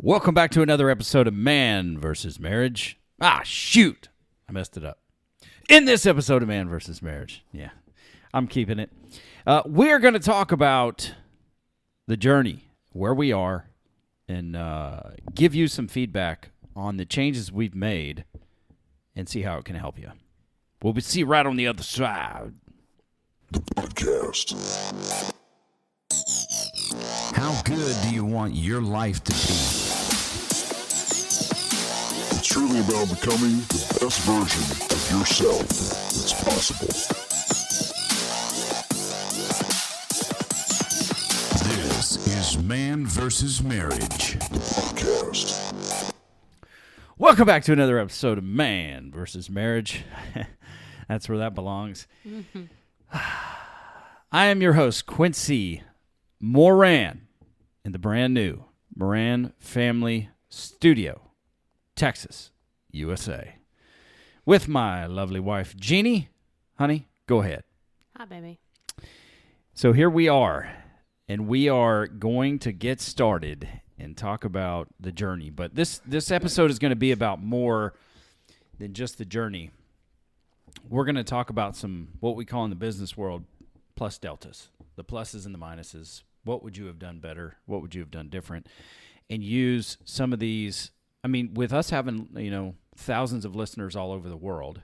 Welcome back to another episode of Man vs. Marriage. Ah, shoot. I messed it up. In this episode of Man vs. Marriage. Yeah, I'm keeping it. We're going to talk about the journey, where we are, and give you some feedback on the changes we've made and see how it can help you. We'll see you right on the other side. The podcast. How good do you want your life to be? It's truly about becoming the best version of yourself that's possible. This is Man vs. Marriage. The podcast. Welcome back to another episode of Man vs. Marriage. That's where that belongs. I am your host, Quincy Moran, in the brand new Moran Family Studio, Texas, USA, with my lovely wife, Jeannie. Honey, go ahead. Hi, baby. So here we are, and we are going to get started and talk about the journey. But this episode is going to be about more than just the journey. We're going to talk about some, what we call in the business world, plus deltas, the pluses and the minuses. What would you have done better? What would you have done different? And use some of these. I mean, with us having, thousands of listeners all over the world,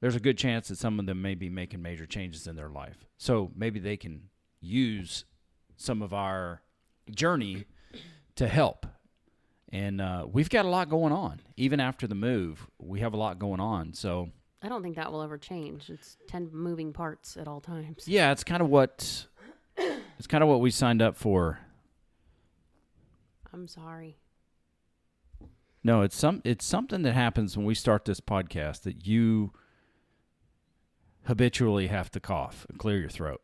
there's a good chance that some of them may be making major changes in their life. So maybe they can use some of our journey to help. And we've got a lot going on. Even after the move, we have a lot going on. So I don't think that will ever change. It's 10 moving parts at all times. yeah, it's kind of what we signed up for. I'm sorry. No, it's something that happens when we start this podcast that you habitually have to cough and clear your throat.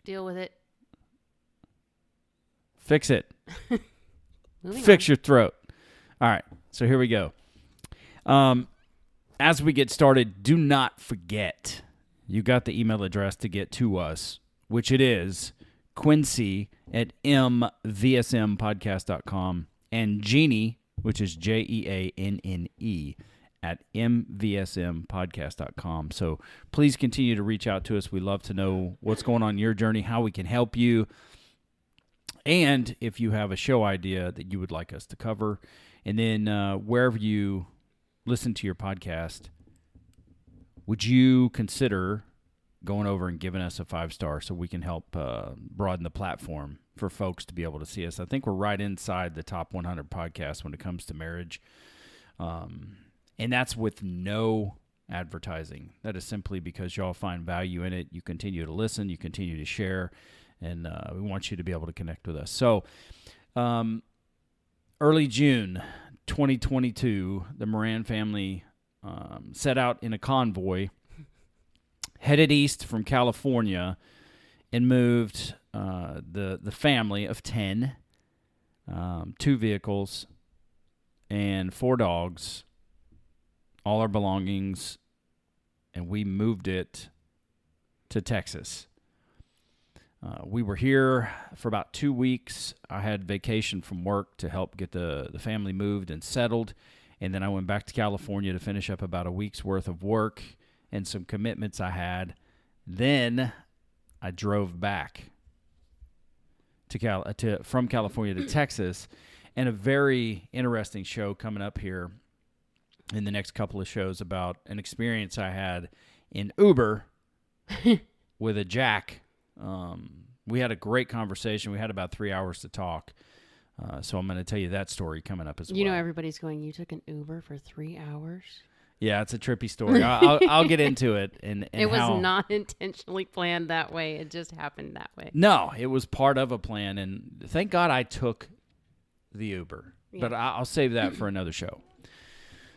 Deal with it. Fix it. Moving Fix on. your throat. All right, so here we go. As we get started, do not forget, you got the email address to get to us, which it is Quincy@mvsmpodcast.com, and Jeannie, which is JEANNE, at mvsmpodcast.com. So please continue to reach out to us. We love to know what's going on in your journey, how we can help you, and if you have a show idea that you would like us to cover. And then wherever you listen to your podcast, would you consider going over and giving us a 5-star so we can help broaden the platform for folks to be able to see us? I think we're right inside the top 100 podcasts when it comes to marriage. And that's with no advertising. That is simply because y'all find value in it. You continue to listen. You continue to share. And we want you to be able to connect with us. So early June 2022, the Moran family set out in a convoy, headed east from California, and moved the family of 10, 2 vehicles, and 4 dogs, all our belongings, and we moved it to Texas. We were here for about 2 weeks. I had vacation from work to help get the family moved and settled, and then I went back to California to finish up about a week's worth of work and some commitments I had. Then I drove back from California to Texas, and a very interesting show coming up here in the next couple of shows about an experience I had in Uber with a jack. We had a great conversation. We had about 3 hours to talk. So I'm going to tell you that story coming up as well. You know, everybody's going, you took an Uber for 3 hours? Yeah, it's a trippy story. I'll get into it. And it was how, not intentionally planned that way. It just happened that way. No, it was part of a plan. And thank God I took the Uber. Yeah. But I'll save that for another show.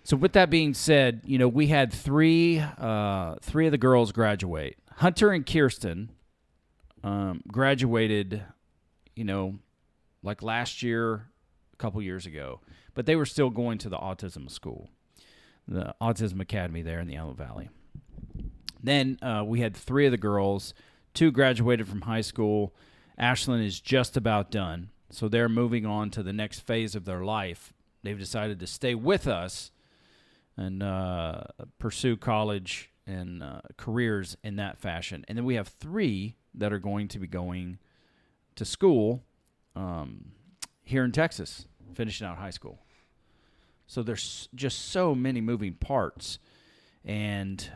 So with that being said, we had three of the girls graduate. Hunter and Kirsten graduated, like last year, a couple years ago. But they were still going to the autism school, the Autism Academy there in the Antelope Valley. Then we had 3 of the girls. 2 graduated from high school. Ashlyn is just about done. So they're moving on to the next phase of their life. They've decided to stay with us and pursue college and careers in that fashion. And then we have 3 that are going to be going to school here in Texas, finishing out high school. So there's just so many moving parts. And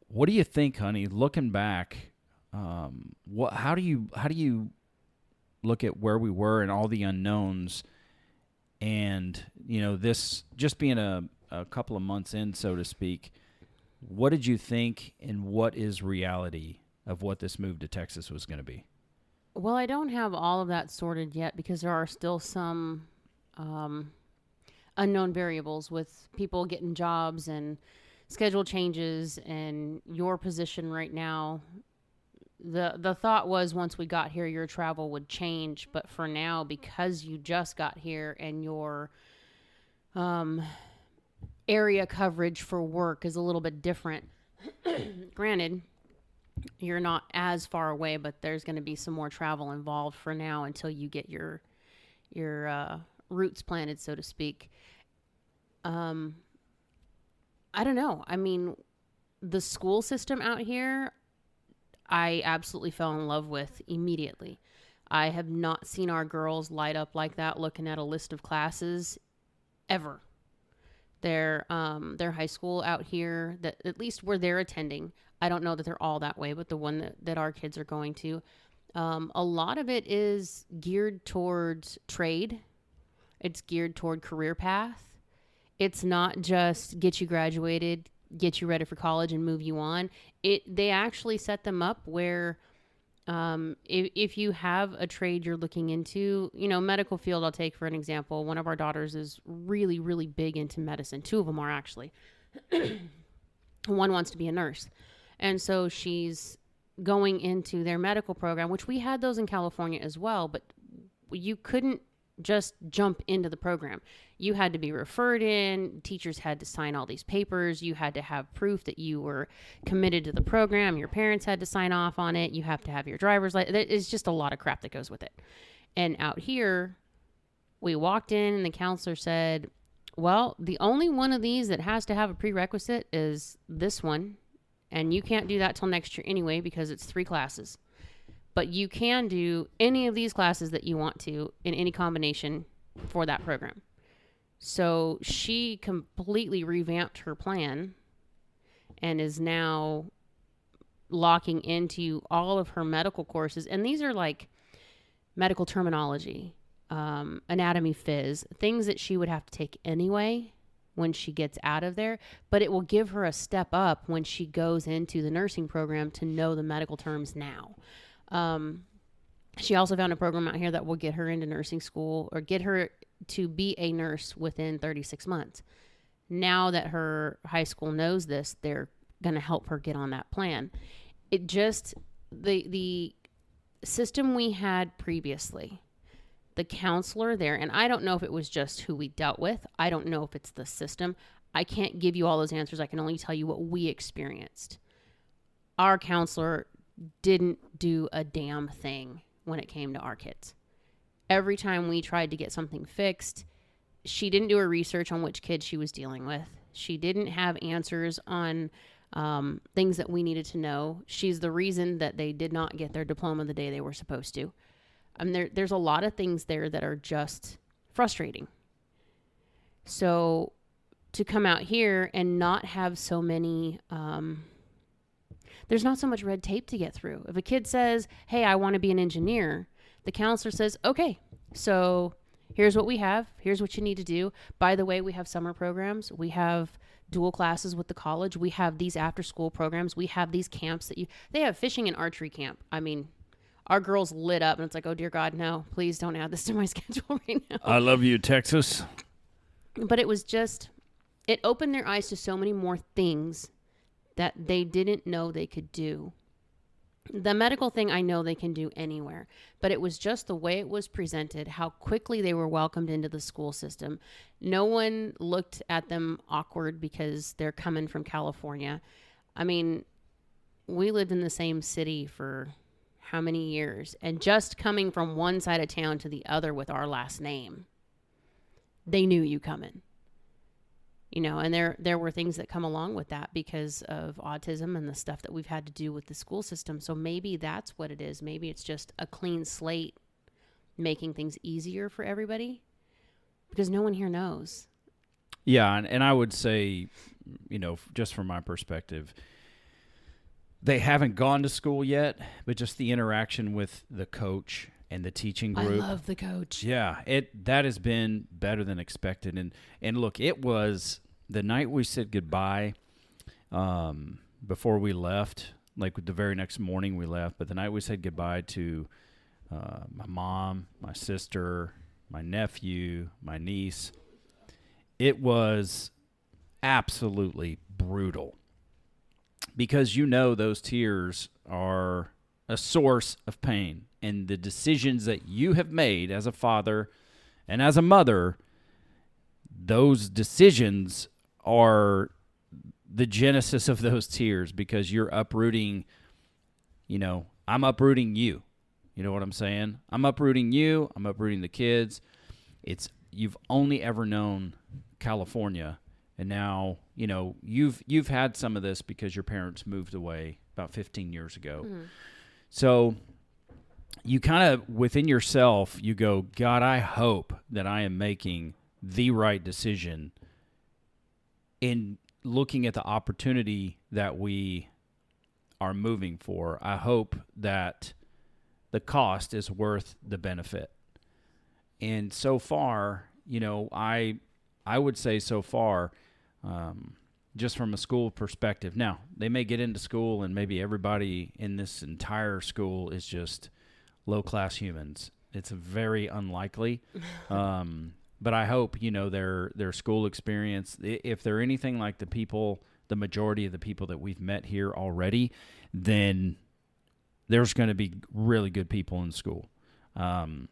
what do you think, honey, looking back, how do you look at where we were and all the unknowns, and this just being a couple of months in, so to speak? What did you think, and what is reality of what this move to Texas was going to be? Well, I don't have all of that sorted yet because there are still some unknown variables with people getting jobs and schedule changes and your position right now. The thought was once we got here, your travel would change. But for now, because you just got here and your area coverage for work is a little bit different, granted, you're not as far away, but there's going to be some more travel involved for now until you get your roots planted, so to speak. I don't know. I mean, the school system out here, I absolutely fell in love with immediately. I have not seen our girls light up like that looking at a list of classes ever. Their high school out here, that at least where they're attending, I don't know that they're all that way, but the one that our kids are going to, a lot of it is geared towards trade. It's geared toward career path. It's not just get you graduated, get you ready for college and move you on. They actually set them up where if you have a trade you're looking into, medical field, I'll take for an example. One of our daughters is really, really big into medicine. 2 of them are actually. One wants to be a nurse. And so she's going into their medical program, which we had those in California as well, but you couldn't just jump into the program. You had to be referred in. Teachers had to sign all these papers. You had to have proof that you were committed to the program. Your parents had to sign off on it. You have to have your driver's license. It's just a lot of crap that goes with it. And out here, we walked in and the counselor said, well, the only one of these that has to have a prerequisite is this one. And you can't do that till next year anyway because it's 3 classes. But you can do any of these classes that you want to in any combination for that program. So she completely revamped her plan and is now locking into all of her medical courses. And these are like medical terminology, anatomy phys, things that she would have to take anyway when she gets out of there. But it will give her a step up when she goes into the nursing program to know the medical terms now. She also found a program out here that will get her into nursing school or get her to be a nurse within 36 months. Now that her high school knows this, they're going to help her get on that plan. It just, the system we had previously, the counselor there, and I don't know if it was just who we dealt with. I don't know if it's the system. I can't give you all those answers. I can only tell you what we experienced. Our counselor didn't do a damn thing when it came to our kids. Every time we tried to get something fixed, she didn't do her research on which kids she was dealing with. She didn't have answers on things that we needed to know. She's the reason that they did not get their diploma the day they were supposed to. There's a lot of things there that are just frustrating. So to come out here and not have so many... there's not so much red tape to get through. If a kid says, hey, I want to be an engineer, the counselor says, okay, so here's what we have. Here's what you need to do. By the way, we have summer programs. We have dual classes with the college. We have these after school programs. We have these camps they have fishing and archery camp. I mean, our girls lit up and it's like, oh dear God, no, please don't add this to my schedule right now. I love you, Texas. But it opened their eyes to so many more things that they didn't know they could do. The medical thing I know they can do anywhere, but it was just the way it was presented, how quickly they were welcomed into the school system. No one looked at them awkward because they're coming from California. I mean, we lived in the same city for how many years, and just coming from one side of town to the other with our last name, they knew you coming. And there were things that come along with that because of autism and the stuff that we've had to do with the school system. So maybe that's what it is. Maybe it's just a clean slate, making things easier for everybody, because no one here knows. Yeah, and I would say, just from my perspective, they haven't gone to school yet, but just the interaction with the coach and the teaching group. I love the coach. Yeah, that has been better than expected. And look, it was the night we said goodbye before we left, like the very next morning we left, but the night we said goodbye to my mom, my sister, my nephew, my niece, it was absolutely brutal. Because those tears are a source of pain. And the decisions that you have made as a father and as a mother, those decisions are the genesis of those tears, because you're uprooting, I'm uprooting you. You know what I'm saying? I'm uprooting you. I'm uprooting the kids. You've only ever known California. And now, you've had some of this because your parents moved away about 15 years ago. Mm-hmm. So you kind of, within yourself, you go, God, I hope that I am making the right decision in looking at the opportunity that we are moving for. I hope that the cost is worth the benefit. And so far, I would say so far, just from a school perspective. Now, they may get into school and maybe everybody in this entire school is just low-class humans. It's very unlikely. But I hope, their school experience, if they're anything like the majority of the people that we've met here already, then there's going to be really good people in school. And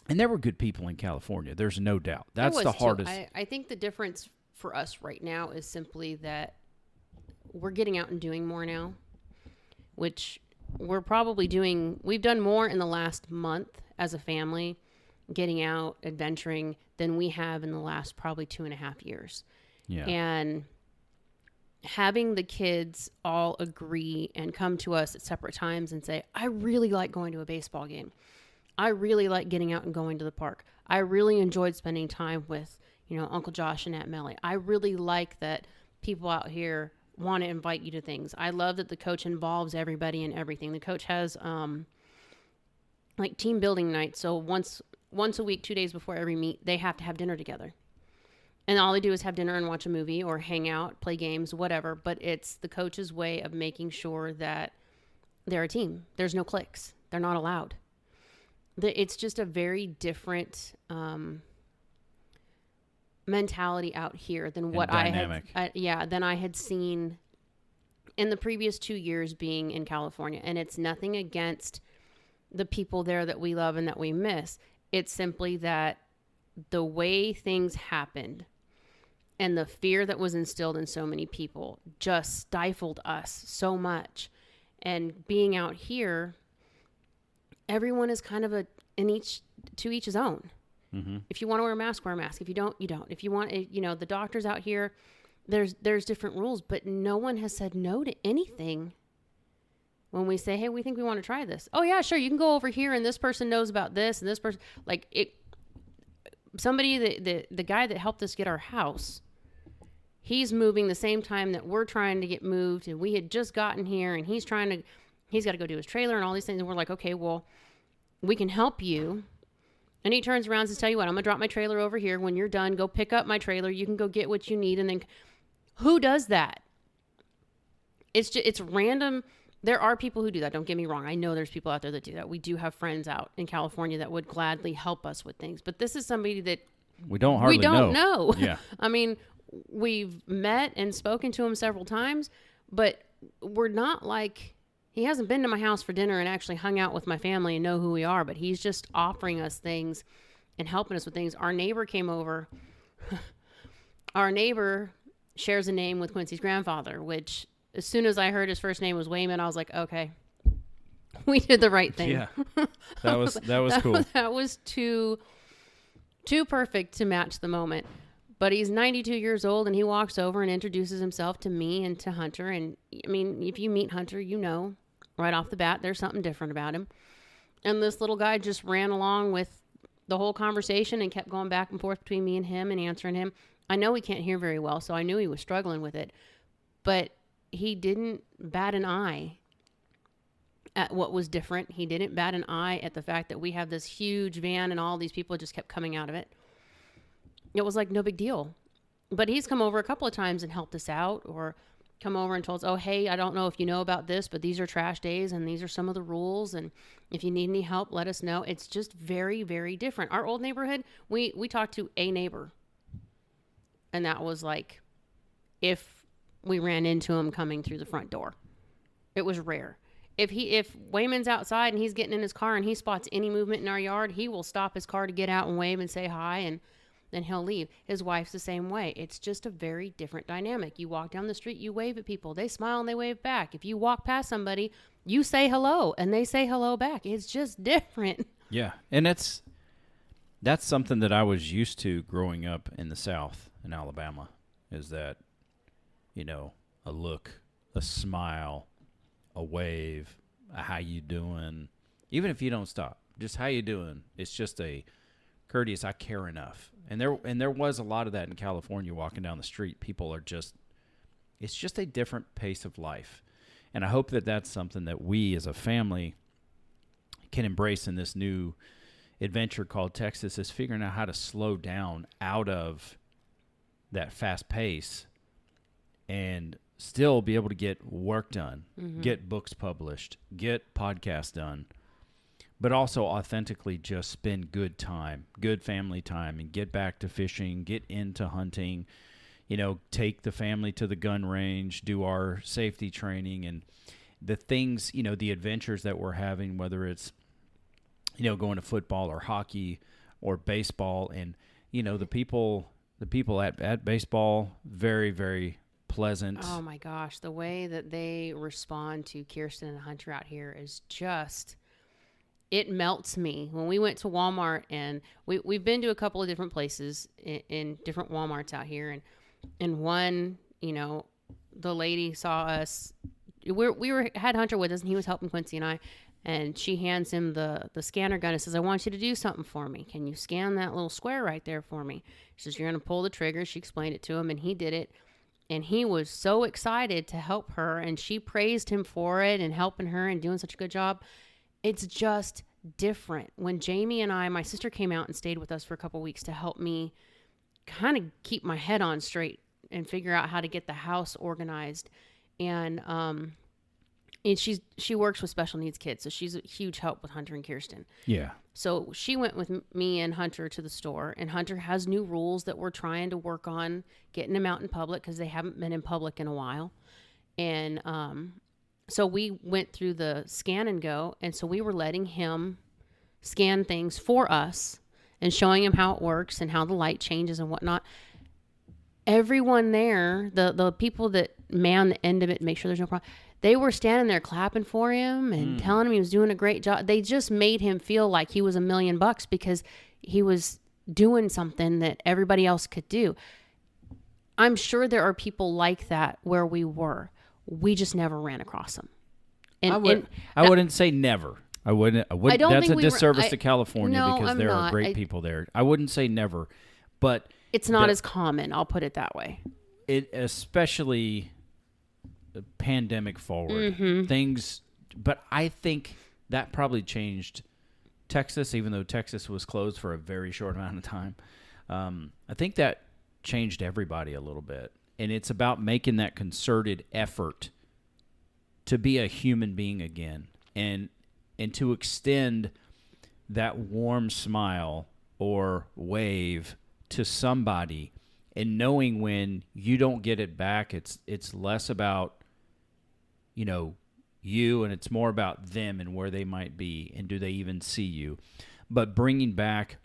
there were good people in California. There's no doubt. That's the hardest. I think the difference for us right now is simply that we're getting out and doing more now, which we're probably doing. We've done more in the last month as a family, getting out, adventuring, than we have in the last probably 2.5 years. Yeah. And having the kids all agree and come to us at separate times and say, I really like going to a baseball game. I really like getting out and going to the park. I really enjoyed spending time with, Uncle Josh and Aunt Melly. I really like that people out here want to invite you to things. I love that the coach involves everybody in everything. The coach has like team building nights. So once a week, 2 days before every meet, they have to have dinner together. And all they do is have dinner and watch a movie or hang out, play games, whatever. But it's the coach's way of making sure that they're a team. There's no cliques. They're not allowed. It's just a very different mentality out here than what dynamic. than I had seen in the previous 2 years being in California. And it's nothing against the people there that we love and that we miss. It's simply that the way things happened and the fear that was instilled in so many people just stifled us so much. And being out here, everyone is kind of to each his own. Mm-hmm. If you want to wear a mask, wear a mask. If you don't, you don't. If you want, the doctors out here, there's different rules, but no one has said no to anything. When we say, hey, we think we want to try this. Oh yeah, sure. You can go over here and this person knows about this and this person, somebody, the guy that helped us get our house, he's moving the same time that we're trying to get moved. And we had just gotten here and he's got to go do his trailer and all these things. And we're like, okay, well, we can help you. And he turns around and says, tell you what, I'm going to drop my trailer over here. When you're done, go pick up my trailer. You can go get what you need. And then who does that? It's random. There are people who do that. Don't get me wrong. I know there's people out there that do that. We do have friends out in California that would gladly help us with things. But this is somebody that we don't hardly know. Yeah. I mean, we've met and spoken to him several times, but we're not like, he hasn't been to my house for dinner and actually hung out with my family and know who we are, but he's just offering us things and helping us with things. Our neighbor came over. Our neighbor shares a name with Quincy's grandfather, which as soon as I heard his first name was Wayman, I was like, okay, we did the right thing. Yeah, that was cool. That was too perfect to match the moment. But he's 92 years old, and he walks over and introduces himself to me and to Hunter. And I mean, if you meet Hunter, you know right off the bat there's something different about him. And this little guy just ran along with the whole conversation and kept going back and forth between me and him and answering him. I know he can't hear very well, so I knew he was struggling with it. But he didn't bat an eye at what was different. He didn't bat an eye at the fact that we have this huge van and all these people just kept coming out of it. It was like no big deal. But he's come over a couple of times and helped us out, or come over and told us, oh, hey, I don't know if you know about this, but these are trash days and these are some of the rules. And if you need any help, let us know. It's just very, very different. Our old neighborhood, we talked to a neighbor. And that was like if we ran into him coming through the front door. It was rare. If Wayman's outside and he's getting in his car and he spots any movement in our yard, he will stop his car to get out and wave and say hi, and then he'll leave. His wife's the same way. It's just a very different dynamic. You walk down the street, you wave at people. They smile and they wave back. If you walk past somebody, you say hello and they say hello back. It's just different. Yeah, and that's something that I was used to growing up in the South in Alabama, is that, you know, a look, a smile, a wave, a how you doing, even if you don't stop, just how you doing. It's just a courteous, I care enough. And there was a lot of that in California. Walking down the street, people are just, it's just a different pace of life. And I hope that that's something that we as a family can embrace in this new adventure called Texas, is figuring out how to slow down out of that fast pace and still be able to get work done, get books published, get podcasts done, but also authentically just spend good time, good family time, and get back to fishing, get into hunting, you know, take the family to the gun range, do our safety training, and the things, you know, the adventures that we're having, whether it's, you know, going to football or hockey or baseball. And, you know, the people at baseball, very, very pleasant. Oh my gosh, the way that they respond to Kirsten and Hunter out here is just, it melts me. When we went to Walmart, and we've been to a couple of different places in different Walmarts out here, and one, you know, the lady saw us. We had Hunter with us, and he was helping Quincy and I, and she hands him the scanner gun and says, I want you to do something for me. Can you scan that little square right there for me? She says, you're going to pull the trigger. She explained it to him, and he did it. And he was so excited to help her, and she praised him for it and helping her and doing such a good job. It's just different. When Jamie and I, my sister came out and stayed with us for a couple of weeks to help me kind of keep my head on straight and figure out how to get the house organized. And she works with special needs kids, so she's a huge help with Hunter and Kirsten. Yeah. So she went with me and Hunter to the store, and Hunter has new rules that we're trying to work on getting them out in public because they haven't been in public in a while. And so we went through the scan and go, and so we were letting him scan things for us and showing him how it works and how the light changes and whatnot. Everyone there, the people that man the end of it, make sure there's no problem, they were standing there clapping for him and telling him he was doing a great job. They just made him feel like he was $1 million because he was doing something that everybody else could do. I'm sure there are people like that where we were. We just never ran across them. And I wouldn't say never. I wouldn't. I don't that's think a we were- disservice to California No, because I'm there not. are great people there. I wouldn't say never, but it's not as common. I'll put it that way. it especially pandemic forward things. But I think that probably changed Texas, even though Texas was closed for a very short amount of time. I think that changed everybody a little bit. And it's about making that concerted effort to be a human being again, and to extend that warm smile or wave to somebody, and knowing when you don't get it back, it's less about, you know, you, and it's more about them and where they might be and do they even see you. But bringing back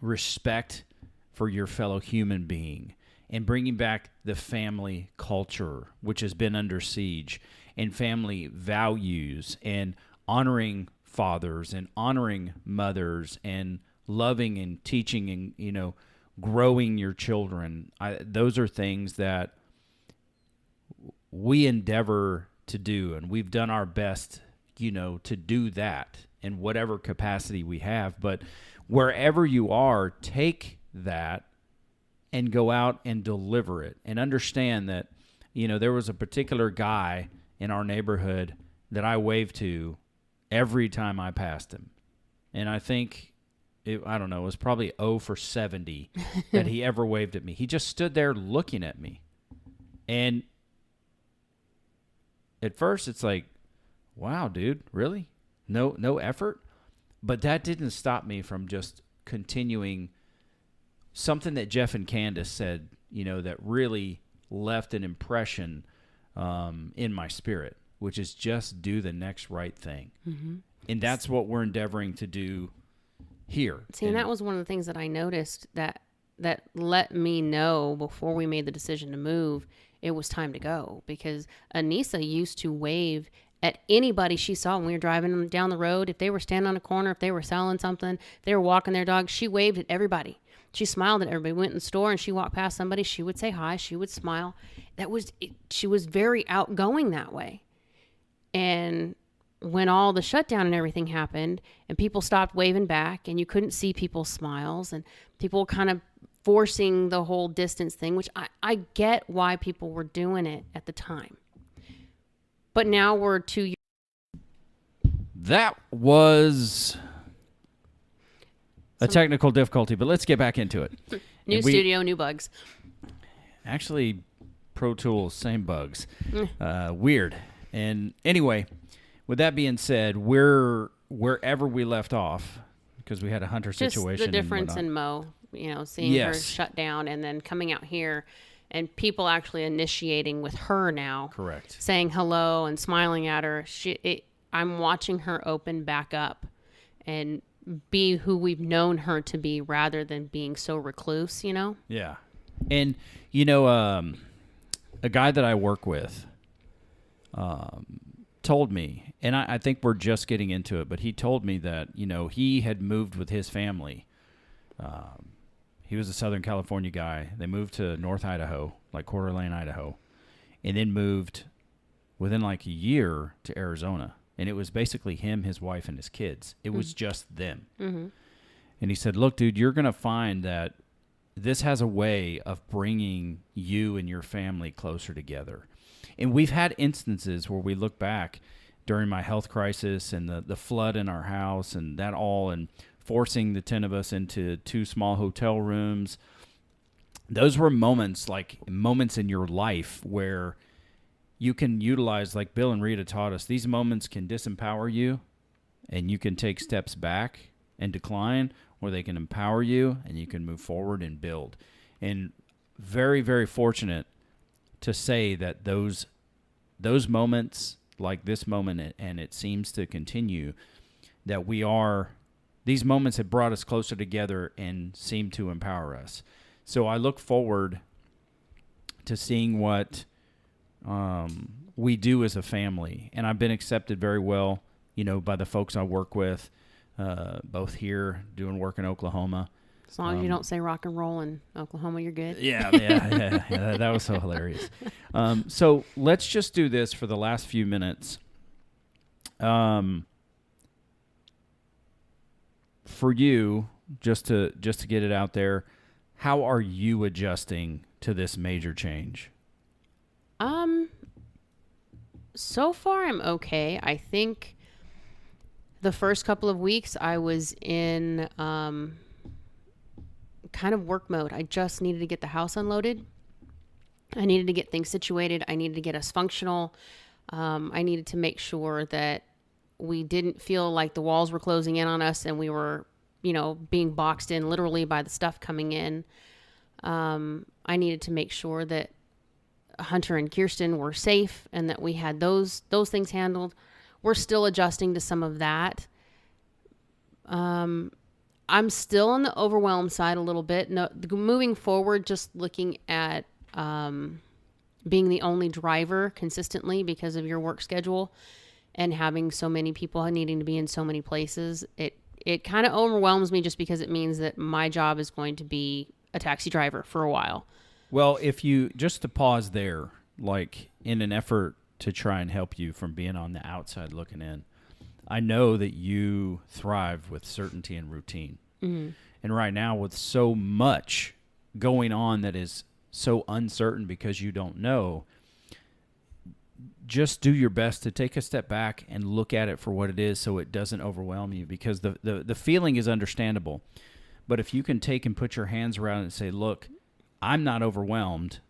respect for your fellow human being, and bringing back the family culture, which has been under siege, and family values, and honoring fathers and honoring mothers and loving and teaching and, you know, growing your children. Those are things that we endeavor to do, and we've done our best, you know, to do that in whatever capacity we have. But wherever you are, take that and go out and deliver it, and understand that, you know, there was a particular guy in our neighborhood that I waved to every time I passed him. And I think, I don't know, it was probably 0 for 70 that he ever waved at me. He just stood there looking at me. And at first it's like, wow, dude, really? No effort? But that didn't stop me from just continuing something that Jeff and Candace said, you know, that really left an impression in my spirit, which is just do the next right thing. Mm-hmm. And that's what we're endeavoring to do here. See, and that was one of the things that I noticed that let me know before we made the decision to move, it was time to go. Because Anissa used to wave at anybody she saw when we were driving down the road. If they were standing on a corner, if they were selling something, if they were walking their dog, she waved at everybody. She smiled at everybody. Went in the store and she walked past somebody, she would say hi, she would smile. She was very outgoing that way. And when all the shutdown and everything happened and people stopped waving back and you couldn't see people's smiles and people kind of forcing the whole distance thing, which I get why people were doing it at the time. But now we're 2 years. That was a technical difficulty, but let's get back into it. New studio, new bugs. Actually, Pro Tools, same bugs. Weird. And anyway, with that being said, we're wherever we left off, because we had a Hunter situation. Just the difference in Mo, you know, seeing her shut down and then coming out here and people actually initiating with her now. Correct. Saying hello and smiling at her. I'm watching her open back up and be who we've known her to be rather than being so recluse, you know? Yeah. And, you know, a guy that I work with told me, and I think we're just getting into it, but he told me that, you know, he had moved with his family. He was a Southern California guy. They moved to North Idaho, like Coeur d'Alene, Idaho, and then moved within like a year to Arizona. And it was basically him, his wife, and his kids. It was just them. Mm-hmm. And he said, look, dude, you're going to find that this has a way of bringing you and your family closer together. And we've had instances where we look back during my health crisis and the flood in our house and that all, and forcing the 10 of us into 2 small hotel rooms. Those were moments in your life where you can utilize, like Bill and Rita taught us, these moments can disempower you and you can take steps back and decline, or they can empower you and you can move forward and build. And very, very fortunate to say that those moments, like this moment, and it seems to continue, that these moments have brought us closer together and seem to empower us. So I look forward to seeing what we do as a family. And I've been accepted very well, you know, by the folks I work with, both here doing work in Oklahoma. As long as you don't say rock and roll in Oklahoma, you're good. Yeah, that was so hilarious. So let's just do this for the last few minutes. For you, just to get it out there, how are you adjusting to this major change? So far I'm okay. I think the first couple of weeks I was in kind of work mode. I just needed to get the house unloaded. I needed to get things situated. I needed to get us functional. I needed to make sure that we didn't feel like the walls were closing in on us and we were, you know, being boxed in literally by the stuff coming in. I needed to make sure that Hunter and Kirsten were safe and that we had those things handled. We're still adjusting to some of that. I'm still on the overwhelmed side a little bit. No, moving forward, just looking at being the only driver consistently because of your work schedule and having so many people needing to be in so many places, it kind of overwhelms me just because it means that my job is going to be a taxi driver for a while. Well, if you, just to pause there, like in an effort to try and help you from being on the outside looking in, I know that you thrive with certainty and routine. Mm-hmm. And right now, with so much going on that is so uncertain because you don't know, just do your best to take a step back and look at it for what it is so it doesn't overwhelm you, because the feeling is understandable. But if you can take and put your hands around it and say, look, I'm not overwhelmed.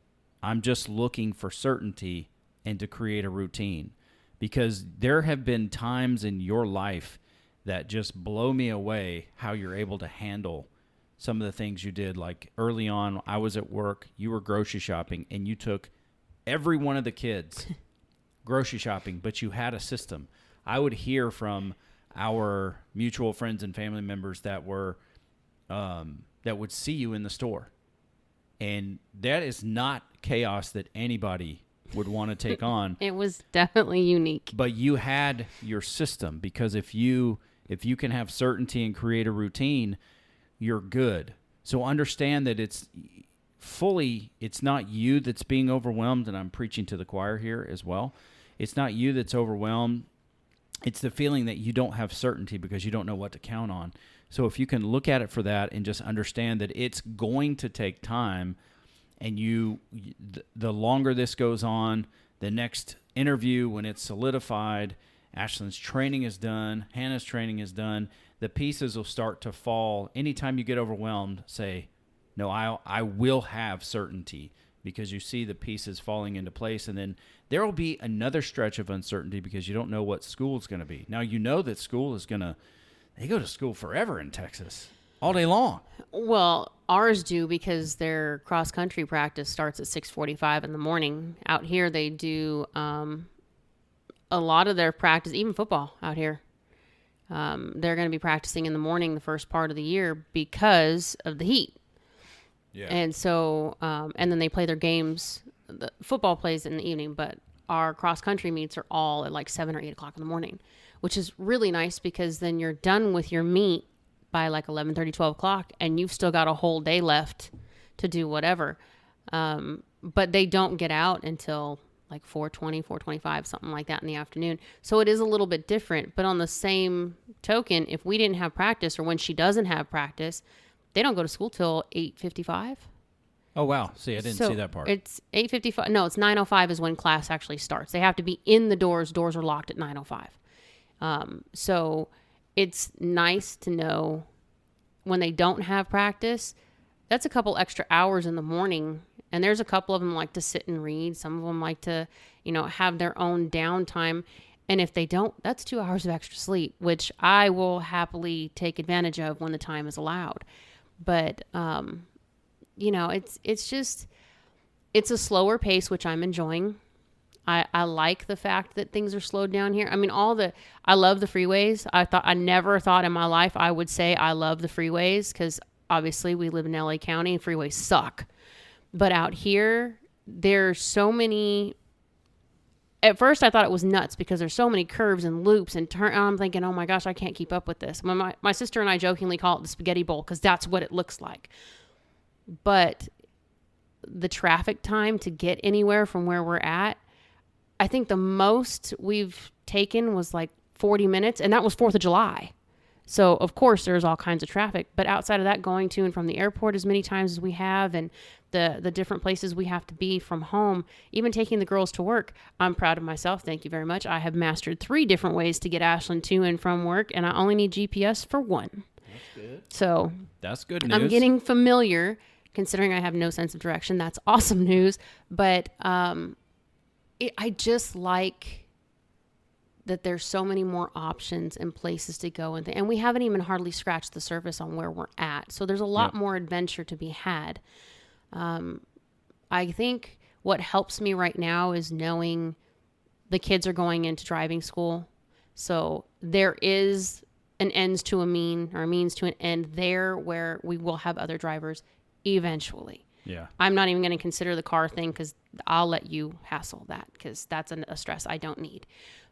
I'm just looking for certainty and to create a routine. Because there have been times in your life that just blow me away how you're able to handle some of the things you did. Like early on, I was at work, you were grocery shopping, and you took every one of the kids grocery shopping, but you had a system. I would hear from our mutual friends and family members that were that would see you in the store. And that is not chaos that anybody would want to take on. It was definitely unique. But you had your system, because if you can have certainty and create a routine, you're good. So understand that it's not you that's being overwhelmed, and I'm preaching to the choir here as well. It's not you that's overwhelmed. It's the feeling that you don't have certainty because you don't know what to count on. So if you can look at it for that and just understand that it's going to take time, and the longer this goes on, the next interview, when it's solidified, Ashlyn's training is done, Hannah's training is done, the pieces will start to fall. Anytime you get overwhelmed, say, no, I will have certainty, because you see the pieces falling into place. And then there will be another stretch of uncertainty because you don't know what school is going to be. Now, you know that school is they go to school forever in Texas, all day long. Well, ours do, because their cross-country practice starts at 6:45 in the morning. Out here, they do a lot of their practice, even football out here. They're going to be practicing in the morning the first part of the year because of the heat. Yeah. And so, and then they play their games. The football plays in the evening, but our cross-country meets are all at like 7 or 8 o'clock in the morning, which is really nice, because then you're done with your meet by like 11:30, 12 o'clock, and you've still got a whole day left to do whatever. But they don't get out until like 4:20, 4:25, something like that in the afternoon. So it is a little bit different. But on the same token, if we didn't have practice, or when she doesn't have practice, they don't go to school till 8:55. Oh, wow. See, I didn't see that part. It's 8:55. No, it's 9:05 is when class actually starts. They have to be in the doors. Doors are locked at 9:05. So it's nice to know when they don't have practice, that's a couple extra hours in the morning. And there's a couple of them like to sit and read. Some of them like to, have their own downtime. And if they don't, that's 2 hours of extra sleep, which I will happily take advantage of when the time is allowed. But, it's a slower pace, which I'm enjoying. I like the fact that things are slowed down here. I mean, I love the freeways. I never thought in my life I would say I love the freeways, because obviously we live in LA County and freeways suck. But out here, there's so many. At first, I thought it was nuts because there's so many curves and loops and turn. I'm thinking, oh my gosh, I can't keep up with this. My sister and I jokingly call it the spaghetti bowl, because that's what it looks like. But the traffic time to get anywhere from where we're at, I think the most we've taken was like 40 minutes, and that was 4th of July. So, of course, there's all kinds of traffic. But outside of that, going to and from the airport as many times as we have, and the different places we have to be from home, even taking the girls to work, I'm proud of myself. Thank you very much. I have mastered 3 different ways to get Ashlyn to and from work, and I only need GPS for 1. That's good. So that's good news. I'm getting familiar, considering I have no sense of direction. That's awesome news. But I just like that there's so many more options and places to go, and we haven't even hardly scratched the surface on where we're at. So there's a lot more adventure to be had. I think what helps me right now is knowing the kids are going into driving school. So there is an ends to a mean, or a means to an end there, where we will have other drivers eventually. Yeah. I'm not even going to consider the car thing, because I'll let you hassle that, because that's a stress I don't need.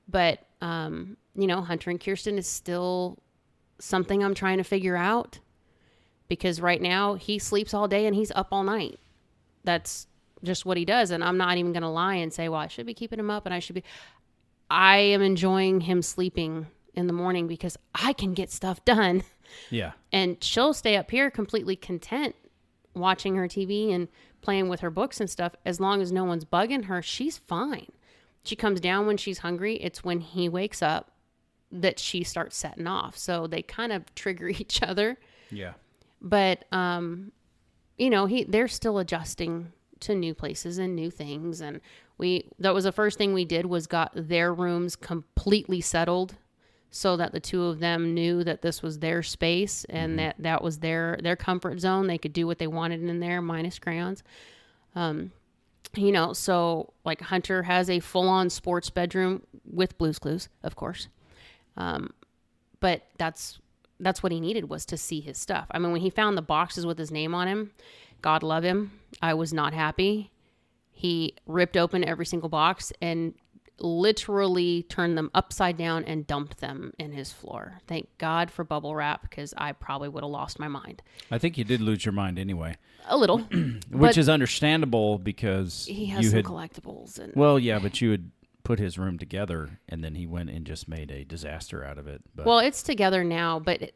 But, Hunter and Kirsten is still something I'm trying to figure out, because right now he sleeps all day and he's up all night. That's just what he does. And I'm not even going to lie and say, well, I should be keeping him up and I am enjoying him sleeping in the morning because I can get stuff done. Yeah. And she'll stay up here completely content watching her TV and playing with her books and stuff. As long as no one's bugging her, she's fine. She comes down when she's hungry. It's when he wakes up that she starts setting off. So they kind of trigger each other. Yeah. But, they're still adjusting to new places and new things. And that was the first thing we did, was got their rooms completely settled so that the two of them knew that this was their space and that was their comfort zone. They could do what they wanted in there, minus crayons. So like Hunter has a full-on sports bedroom with Blue's Clues, of course. But that's what he needed, was to see his stuff. I mean, when he found the boxes with his name on him, God love him, I was not happy. He ripped open every single box and literally turned them upside down and dumped them in his floor. Thank God for bubble wrap, because I probably would have lost my mind. I think you did lose your mind anyway. A little. Which is understandable, because he has some collectibles. Well, yeah, but you had put his room together, and then he went and just made a disaster out of it. But. Well, it's together now, but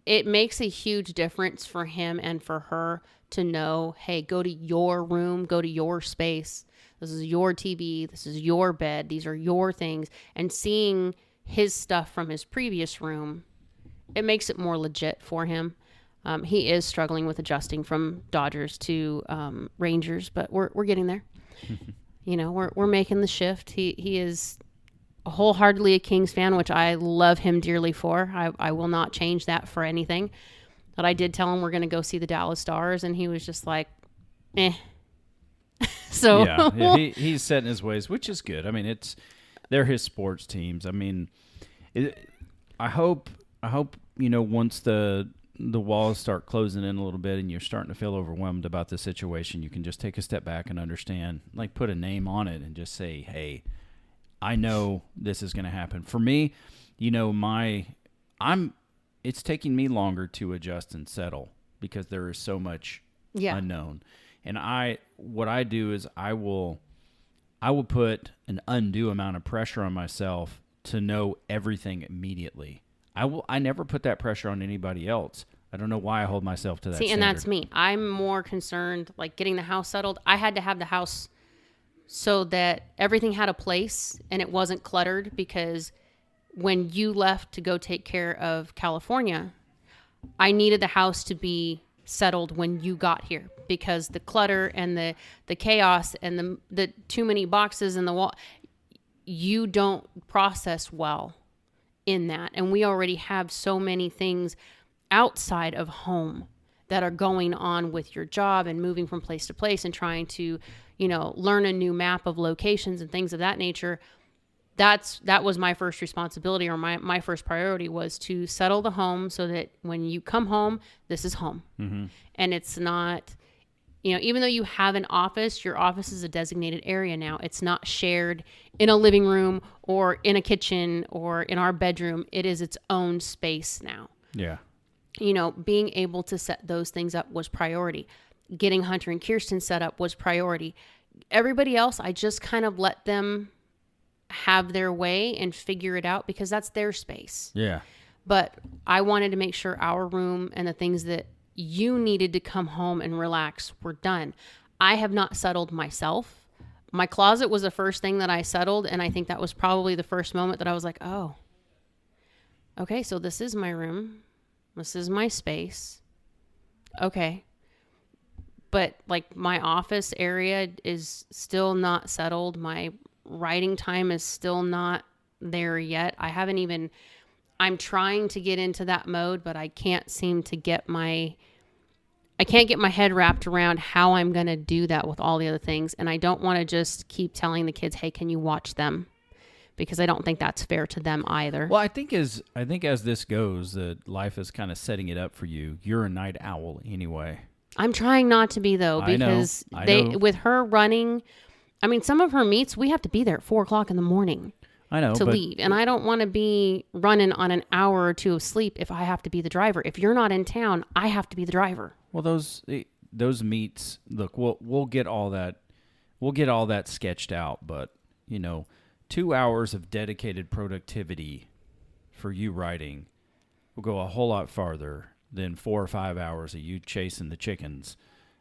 it makes a huge difference for him and for her to know, hey, go to your room, go to your space. This is your TV. This is your bed. These are your things. And seeing his stuff from his previous room, it makes it more legit for him. He is struggling with adjusting from Dodgers to Rangers, but we're getting there. We're making the shift. He is wholeheartedly a Kings fan, which I love him dearly for. I will not change that for anything. But I did tell him we're going to go see the Dallas Stars, and he was just like, eh. So yeah, he's set in his ways, which is good. I mean, they're his sports teams. I mean, I hope once the walls start closing in a little bit and you're starting to feel overwhelmed about the situation, you can just take a step back and understand, like put a name on it and just say, hey, I know this is going to happen. For me, it's taking me longer to adjust and settle because there is so much unknown. And what I do is I will put an undue amount of pressure on myself to know everything immediately. I never put that pressure on anybody else. I don't know why I hold myself to that standard. And that's me. I'm more concerned, like getting the house settled. I had to have the house so that everything had a place and it wasn't cluttered, because when you left to go take care of California, I needed the house to be settled when you got here, because the clutter and the chaos and the too many boxes in the wall, you don't process well in that. And we already have so many things outside of home that are going on with your job and moving from place to place and trying to, learn a new map of locations and things of that nature. That was my first responsibility, or my first priority was to settle the home so that when you come home, this is home. Mm-hmm. And it's not, even though you have an office, your office is a designated area now. It's not shared in a living room or in a kitchen or in our bedroom. It is its own space now. Yeah. Being able to set those things up was priority. Getting Hunter and Kirsten set up was priority. Everybody else, I just kind of let them have their way and figure it out, because that's their space. Yeah. But I wanted to make sure our room and the things that you needed to come home and relax were done. I have not settled myself. My closet was the first thing that I settled, and I think that was probably the first moment that I was like, oh, okay, so this is my room. This is my space. Okay. But like my office area is still not settled. My writing time is still not there yet. I'm trying to get into that mode, but I can't seem to get my head wrapped around how I'm going to do that with all the other things. And I don't want to just keep telling the kids, hey, can you watch them? Because I don't think that's fair to them either. Well, I think as this goes, that life is kind of setting it up for you. You're a night owl anyway. I'm trying not to be, though, because I know. With her running, I mean, some of her meets, we have to be there at 4:00 in the morning. I know, to but leave. And I don't want to be running on an hour or two of sleep if I have to be the driver. If you're not in town, I have to be the driver. well, those meets. Look, we'll get all that. We'll get all that sketched out. But 2 hours of dedicated productivity for you writing will go a whole lot farther than 4 or 5 hours of you chasing the chickens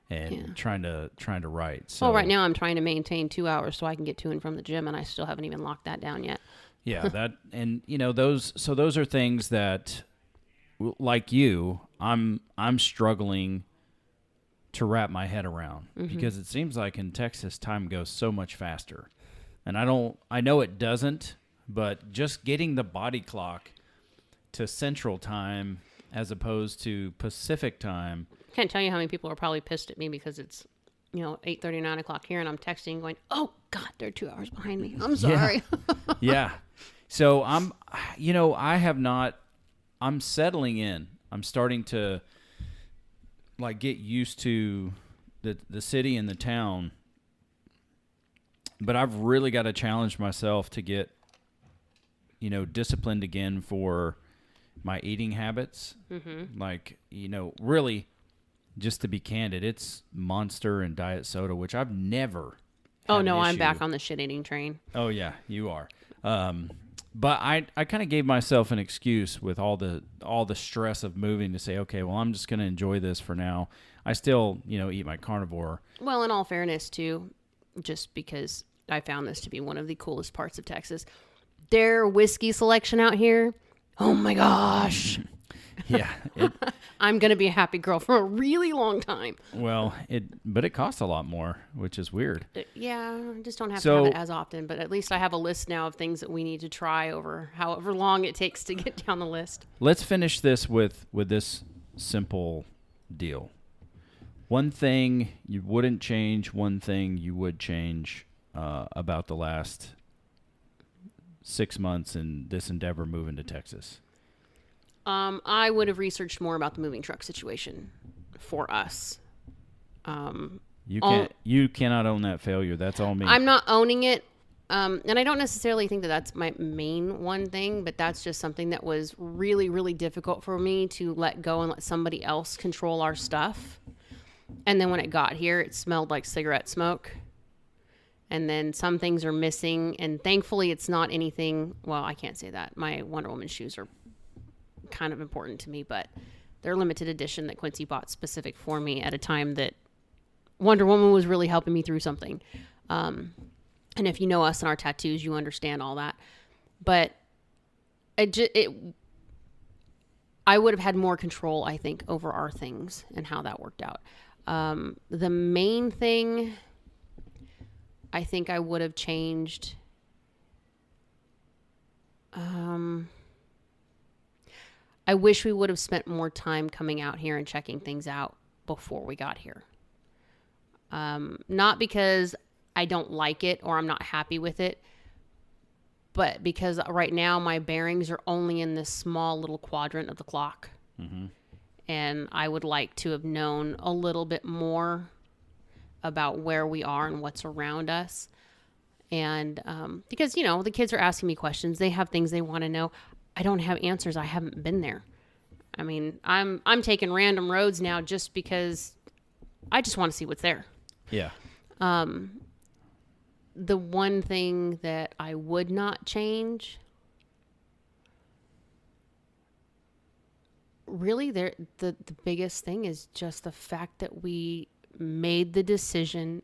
and trying to write. So Well, right now I'm trying to maintain 2 hours so I can get to and from the gym, and I still haven't even locked that down yet. yeah, that and those are things that, like you, I'm struggling to wrap my head around because it seems like in Texas time goes so much faster, and I know it doesn't, but just getting the body clock to Central Time as opposed to Pacific Time. Can't tell you how many people are probably pissed at me because it's 8:30, 9 o'clock here, and I'm texting going, oh God, they're 2 hours behind me. I'm sorry. Yeah. So I'm settling in. I'm starting to get used to the city and the town, but I've really got to challenge myself to get, disciplined again for my eating habits. Really, just to be candid, it's Monster and Diet Soda, which I've never Oh had no, an I'm issue. back on the shit eating train. Oh yeah, you are. But I kind of gave myself an excuse with all the stress of moving to say, okay, well, I'm just going to enjoy this for now. I still, eat my carnivore. Well, in all fairness, too, just because I found this to be one of the coolest parts of Texas, their whiskey selection out here. Oh my gosh. Yeah. I'm going to be a happy girl for a really long time. But it costs a lot more, which is weird. Yeah, I just don't have to So- have it as often, but at least I have a list now of things that we need to try over however long it takes to get down the list. Let's finish this with this simple deal. One thing you wouldn't change, one thing you would change about the last 6 months in this endeavor moving to Texas. I would have researched more about the moving truck situation for us. You cannot own that failure. That's all me. I'm not owning it. And I don't necessarily think that that's my main one thing, but that's just something that was really, really difficult for me to let go and let somebody else control our stuff. And then when it got here, it smelled like cigarette smoke. And then some things are missing. And thankfully, it's not anything. Well, I can't say that. My Wonder Woman shoes are kind of important to me, but they're limited edition that Quincy bought specific for me at a time that Wonder Woman was really helping me through something. And if you know us and our tattoos, you understand all that. But I would have had more control, I think, over our things and how that worked out. The main thing I think I would have changed. I wish we would have spent more time coming out here and checking things out before we got here. Not because I don't like it or I'm not happy with it, but because right now my bearings are only in this small little quadrant of the clock. Mm-hmm. And I would like to have known a little bit more about where we are and what's around us. And because, the kids are asking me questions. They have things they want to know. I don't have answers. I haven't been there. I mean, I'm taking random roads now just because I just want to see what's there. Yeah. The one thing that I would not change, really, the biggest thing is just the fact that we made the decision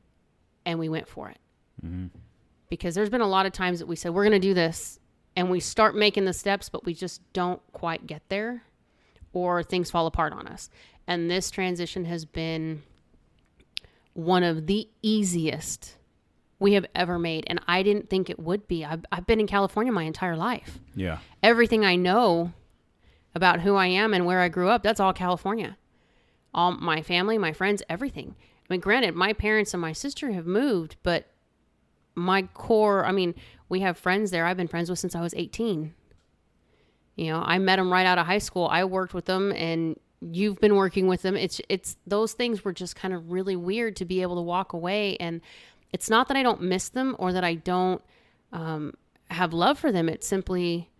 and we went for it. Mm-hmm. Because there's been a lot of times that we said, we're going to do this, and we start making the steps, but we just don't quite get there, or things fall apart on us. And this transition has been one of the easiest we have ever made. And I didn't think it would be. I've been in California my entire life. Yeah. Everything I know about who I am and where I grew up, that's all California. All my family, my friends, everything. I mean, granted, my parents and my sister have moved, but my core, we have friends there I've been friends with since I was 18. I met them right out of high school. I worked with them, and you've been working with them. It's those things were just kind of really weird to be able to walk away. And it's not that I don't miss them or that I don't have love for them. It's simply,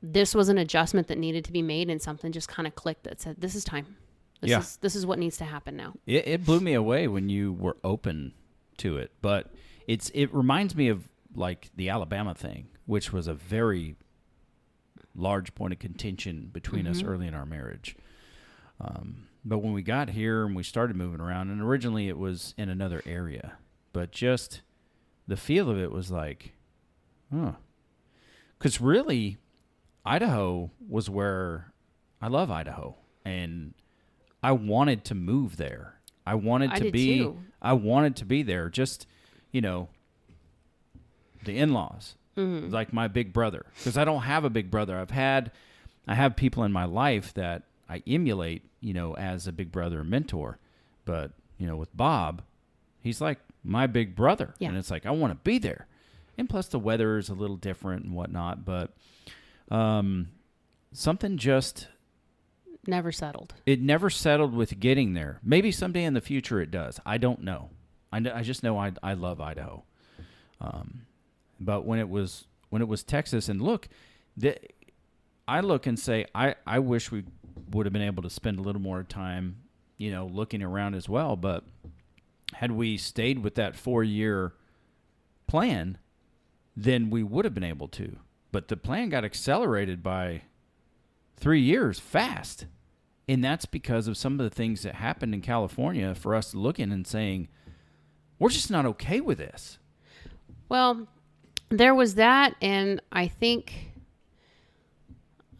this was an adjustment that needed to be made, and something just kind of clicked that said, this is time. This is what needs to happen now. It blew me away when you were open to it, but it reminds me of like the Alabama thing, which was a very large point of contention between us early in our marriage. But when we got here and we started moving around, and originally it was in another area, but just the feel of it was like, because really, Idaho was where I love Idaho, and I wanted to move there. I wanted to be there. Just, the in-laws, like my big brother, because I don't have a big brother. I have people in my life that I emulate, as a big brother and mentor, but with Bob, he's like my big brother, and it's like I want to be there. And plus the weather is a little different and whatnot, but something just never settled. It never settled with getting there. Maybe someday in the future it does. I don't know. I just know I love Idaho. But when it was Texas, and look, I look and say I wish we would have been able to spend a little more time, looking around as well. But had we stayed with that 4-year plan, then we would have been able to. But the plan got accelerated by 3 years fast. And that's because of some of the things that happened in California for us looking and saying, we're just not okay with this. Well, there was that, and I think,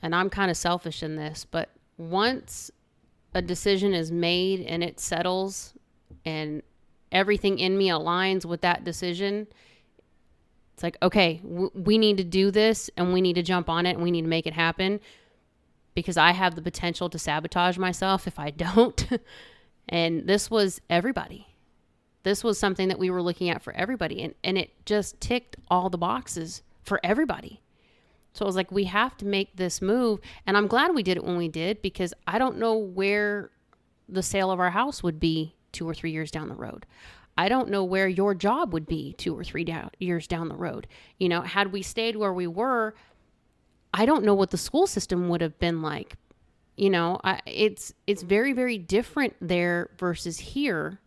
and I'm kind of selfish in this, but once a decision is made and it settles and everything in me aligns with that decision, it's like, okay, we need to do this, and we need to jump on it, and we need to make it happen, because I have the potential to sabotage myself if I don't. And this was everybody. This was something that we were looking at for everybody. And it just ticked all the boxes for everybody. So I was like, we have to make this move. And I'm glad we did it when we did, because I don't know where the sale of our house would be 2 or 3 years down the road. I don't know where your job would be 2 or 3 years down the road. Had we stayed where we were, I don't know what the school system would have been like. It's very, very different there versus here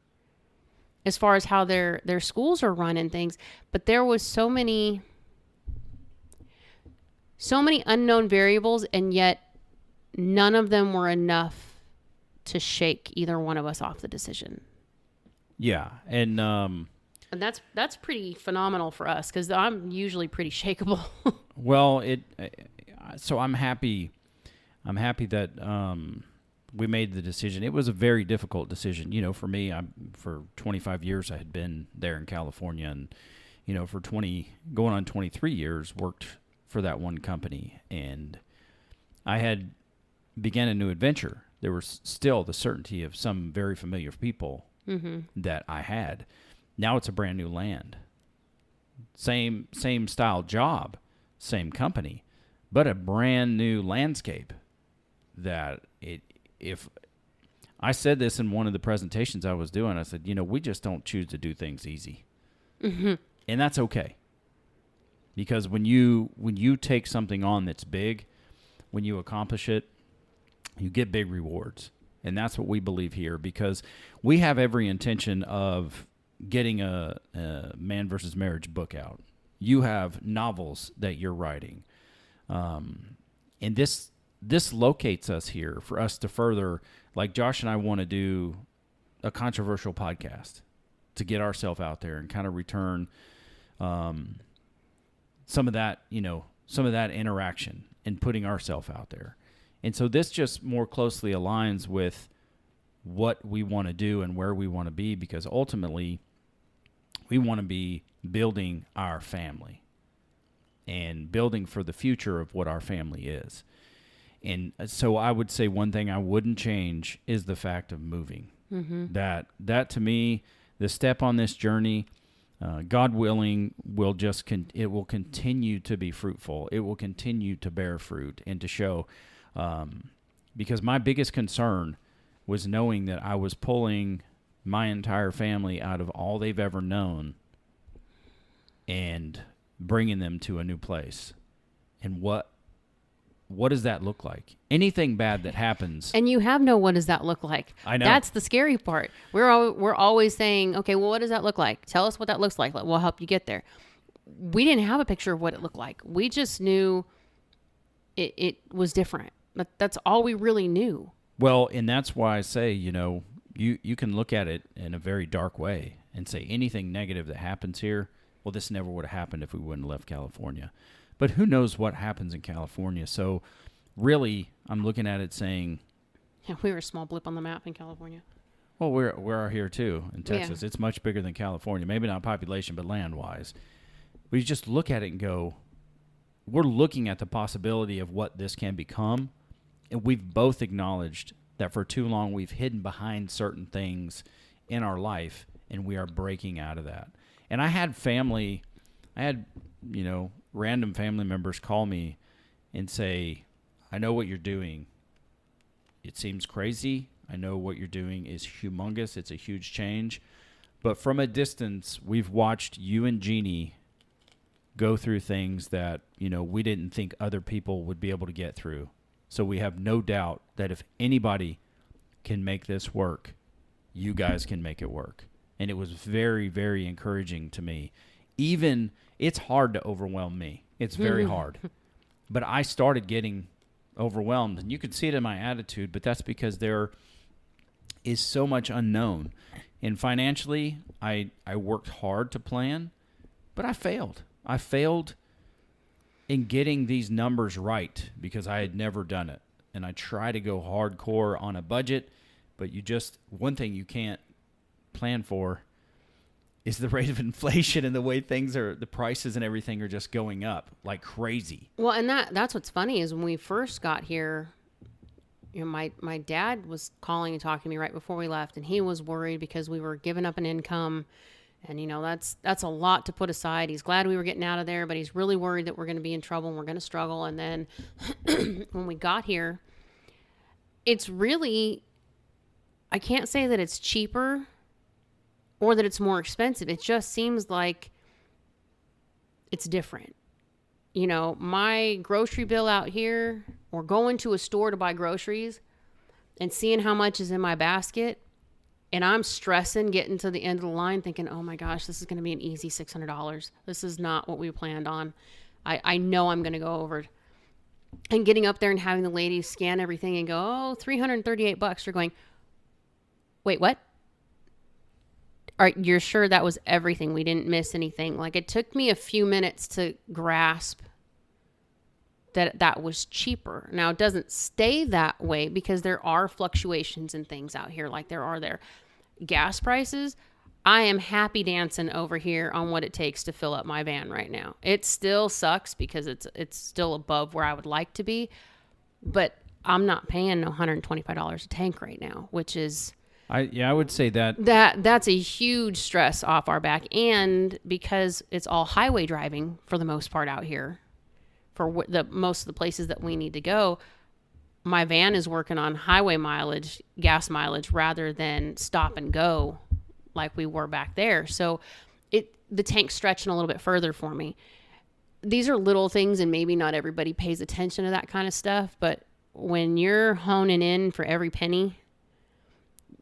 as far as how their schools are run and things. But there was so many unknown variables, and yet none of them were enough to shake either one of us off the decision. Yeah. And that's pretty phenomenal for us, because I'm usually pretty shakeable. Well, so I'm happy that we made the decision. It was a very difficult decision. For me, for 25 years I had been there in California, and for going on 23 years worked for that one company, and I had began a new adventure. There was still the certainty of some very familiar people that I had. Now it's a brand new land. Same style job, same company, but a brand new landscape. If I said this in one of the presentations I was doing, I said, we just don't choose to do things easy. And that's okay. Because when you take something on that's big, when you accomplish it, you get big rewards. And that's what we believe here, because we have every intention of getting a Man versus Marriage book out. You have novels that you're writing. And this locates us here for us to further, like Josh and I want to do a controversial podcast to get ourselves out there and kind of return some of that interaction and putting ourselves out there. And so this just more closely aligns with what we want to do and where we want to be, because ultimately we want to be building our family and building for the future of what our family is. And so I would say one thing I wouldn't change is the fact of moving. That to me, the step on this journey, God willing, it will continue to be fruitful. It will continue to bear fruit and to show. Because my biggest concern was knowing that I was pulling my entire family out of all they've ever known and bringing them to a new place. And what does that look like? Anything bad that happens. And you have what does that look like? I know. That's the scary part. We're always saying, okay, well, what does that look like? Tell us what that looks like. We'll help you get there. We didn't have a picture of what it looked like. We just knew it was different. That's all we really knew. Well, and that's why I say, you can look at it in a very dark way and say anything negative that happens here, well, this never would have happened if we wouldn't have left California. But who knows what happens in California? So really, I'm looking at it saying, yeah, we were a small blip on the map in California. well, we're here too in Texas. Yeah. It's much bigger than California. Maybe not population, but land-wise. We just look at it and go, we're looking at the possibility of what this can become. And we've both acknowledged that for too long we've hidden behind certain things in our life, and we are breaking out of that. And I had random family members call me and say, I know what you're doing. It seems crazy. I know what you're doing is humongous. It's a huge change. But from a distance, we've watched you and Jeannie go through things that, we didn't think other people would be able to get through. So we have no doubt that if anybody can make this work, you guys can make it work. And it was very, very encouraging to me. Even, it's hard to overwhelm me. It's very hard. But I started getting overwhelmed. And you can see it in my attitude, but that's because there is so much unknown. And financially, I worked hard to plan, but I failed. I failed in getting these numbers right because I had never done it. And I try to go hardcore on a budget, but one thing you can't plan for is the rate of inflation and the way the prices and everything are just going up like crazy. Well, and that's what's funny is when we first got here, my dad was calling and talking to me right before we left, and he was worried because we were giving up an income. And, that's a lot to put aside. He's glad we were getting out of there, but he's really worried that we're going to be in trouble and we're going to struggle. And then when we got here, it's really, I can't say that it's cheaper or that it's more expensive. It just seems like it's different. My grocery bill out here, or going to a store to buy groceries and seeing how much is in my basket, and I'm stressing getting to the end of the line thinking, oh my gosh, this is going to be an easy $600. This is not what we planned on. I know I'm going to go over it. And getting up there and having the lady scan everything and go, oh, $338. You're going, wait, what? All right, you're sure that was everything? We didn't miss anything? Like, it took me a few minutes to grasp that was cheaper. Now, it doesn't stay that way because there are fluctuations in things out here, like there are there. Gas prices, I am happy dancing over here on what it takes to fill up my van right now. It still sucks because it's still above where I would like to be, but I'm not paying $125 a tank right now, which is... I would say that's a huge stress off our back. And because it's all highway driving for the most part out here, for most of the places that we need to go, my van is working on highway mileage, gas mileage, rather than stop and go like we were back there. So the tank's stretching a little bit further for me. These are little things, and maybe not everybody pays attention to that kind of stuff, but when you're honing in for every penny,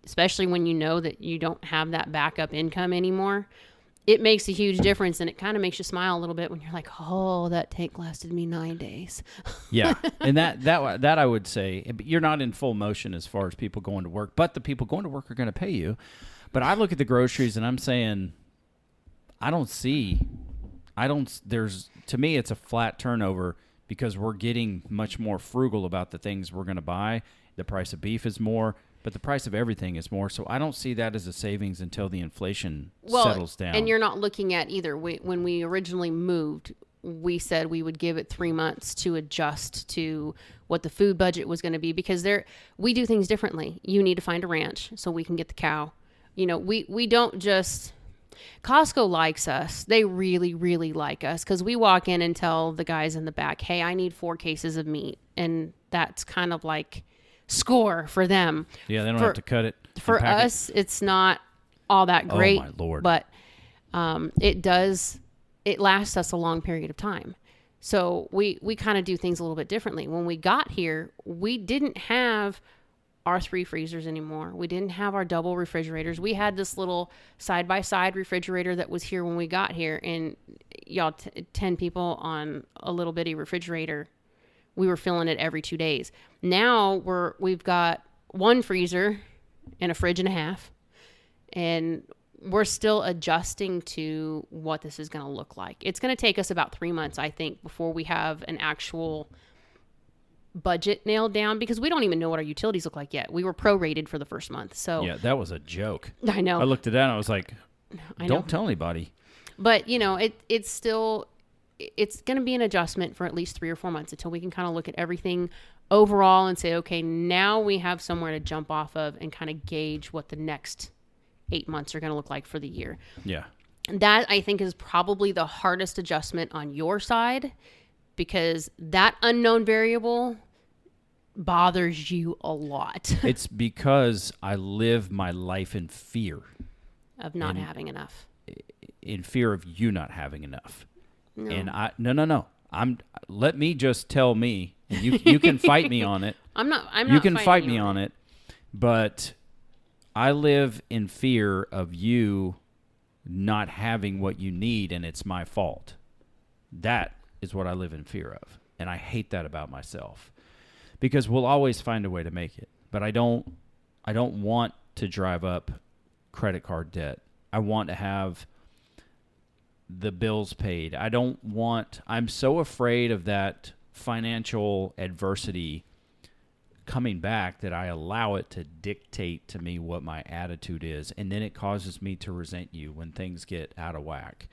especially when you know that you don't have that backup income anymore, it makes a huge difference, and it kind of makes you smile a little bit when you're like, oh, that tank lasted me 9 days. Yeah, and that I would say, you're not in full motion as far as people going to work, but the people going to work are going to pay you. But I look at the groceries, and I'm saying, to me, it's a flat turnover because we're getting much more frugal about the things we're going to buy. The price of beef is more, but the price of everything is more. So I don't see that as a savings until the inflation settles down. And you're not looking at either. When we originally moved, we said we would give it 3 months to adjust to what the food budget was going to be, because we do things differently. You need to find a ranch so we can get the cow. We don't just... Costco likes us. They really, really like us, because we walk in and tell the guys in the back, hey, I need 4 cases of meat. And that's kind of like score for them. Yeah, they don't have to cut it. For us, it's not all that great. Oh, my Lord. But it does it lasts us a long period of time. So we kind of do things a little bit differently. When we got here, we didn't have our 3 freezers anymore. We didn't have our double refrigerators. We had this little side-by-side refrigerator that was here when we got here, and y'all, 10 people on a little bitty refrigerator. We were filling it every 2 days. Now we've got 1 freezer and a fridge and a half, and we're still adjusting to what this is going to look like. It's going to take us about 3 months, I think, before we have an actual budget nailed down, because we don't even know what our utilities look like yet. We were prorated for the first month. So Yeah, that was a joke. I know. I looked at that and I was like, I know. don't tell anybody. But, you know, it's still, it's going to be an adjustment for at least 3 or 4 months until we can kind of look at everything overall and say, okay, now we have somewhere to jump off of and kind of gauge what the next 8 months are going to look like for the year. Yeah. That, I think, is probably the hardest adjustment on your side, because that unknown variable bothers you a lot It's because I live my life in fear, of not having enough. in fear of you not having enough. No. And no. Let me just tell me, and you can fight me on it. I'm not You can fighting fight you me on it, but I live in fear of you not having what you need, and it's my fault. That is what I live in fear of, and I hate that about myself, because we'll always find a way to make it. But I don't want to drive up credit card debt. I want to have the bills paid. I'm so afraid of that financial adversity coming back that I allow it to dictate to me what my attitude is, and then it causes me to resent you when things get out of whack.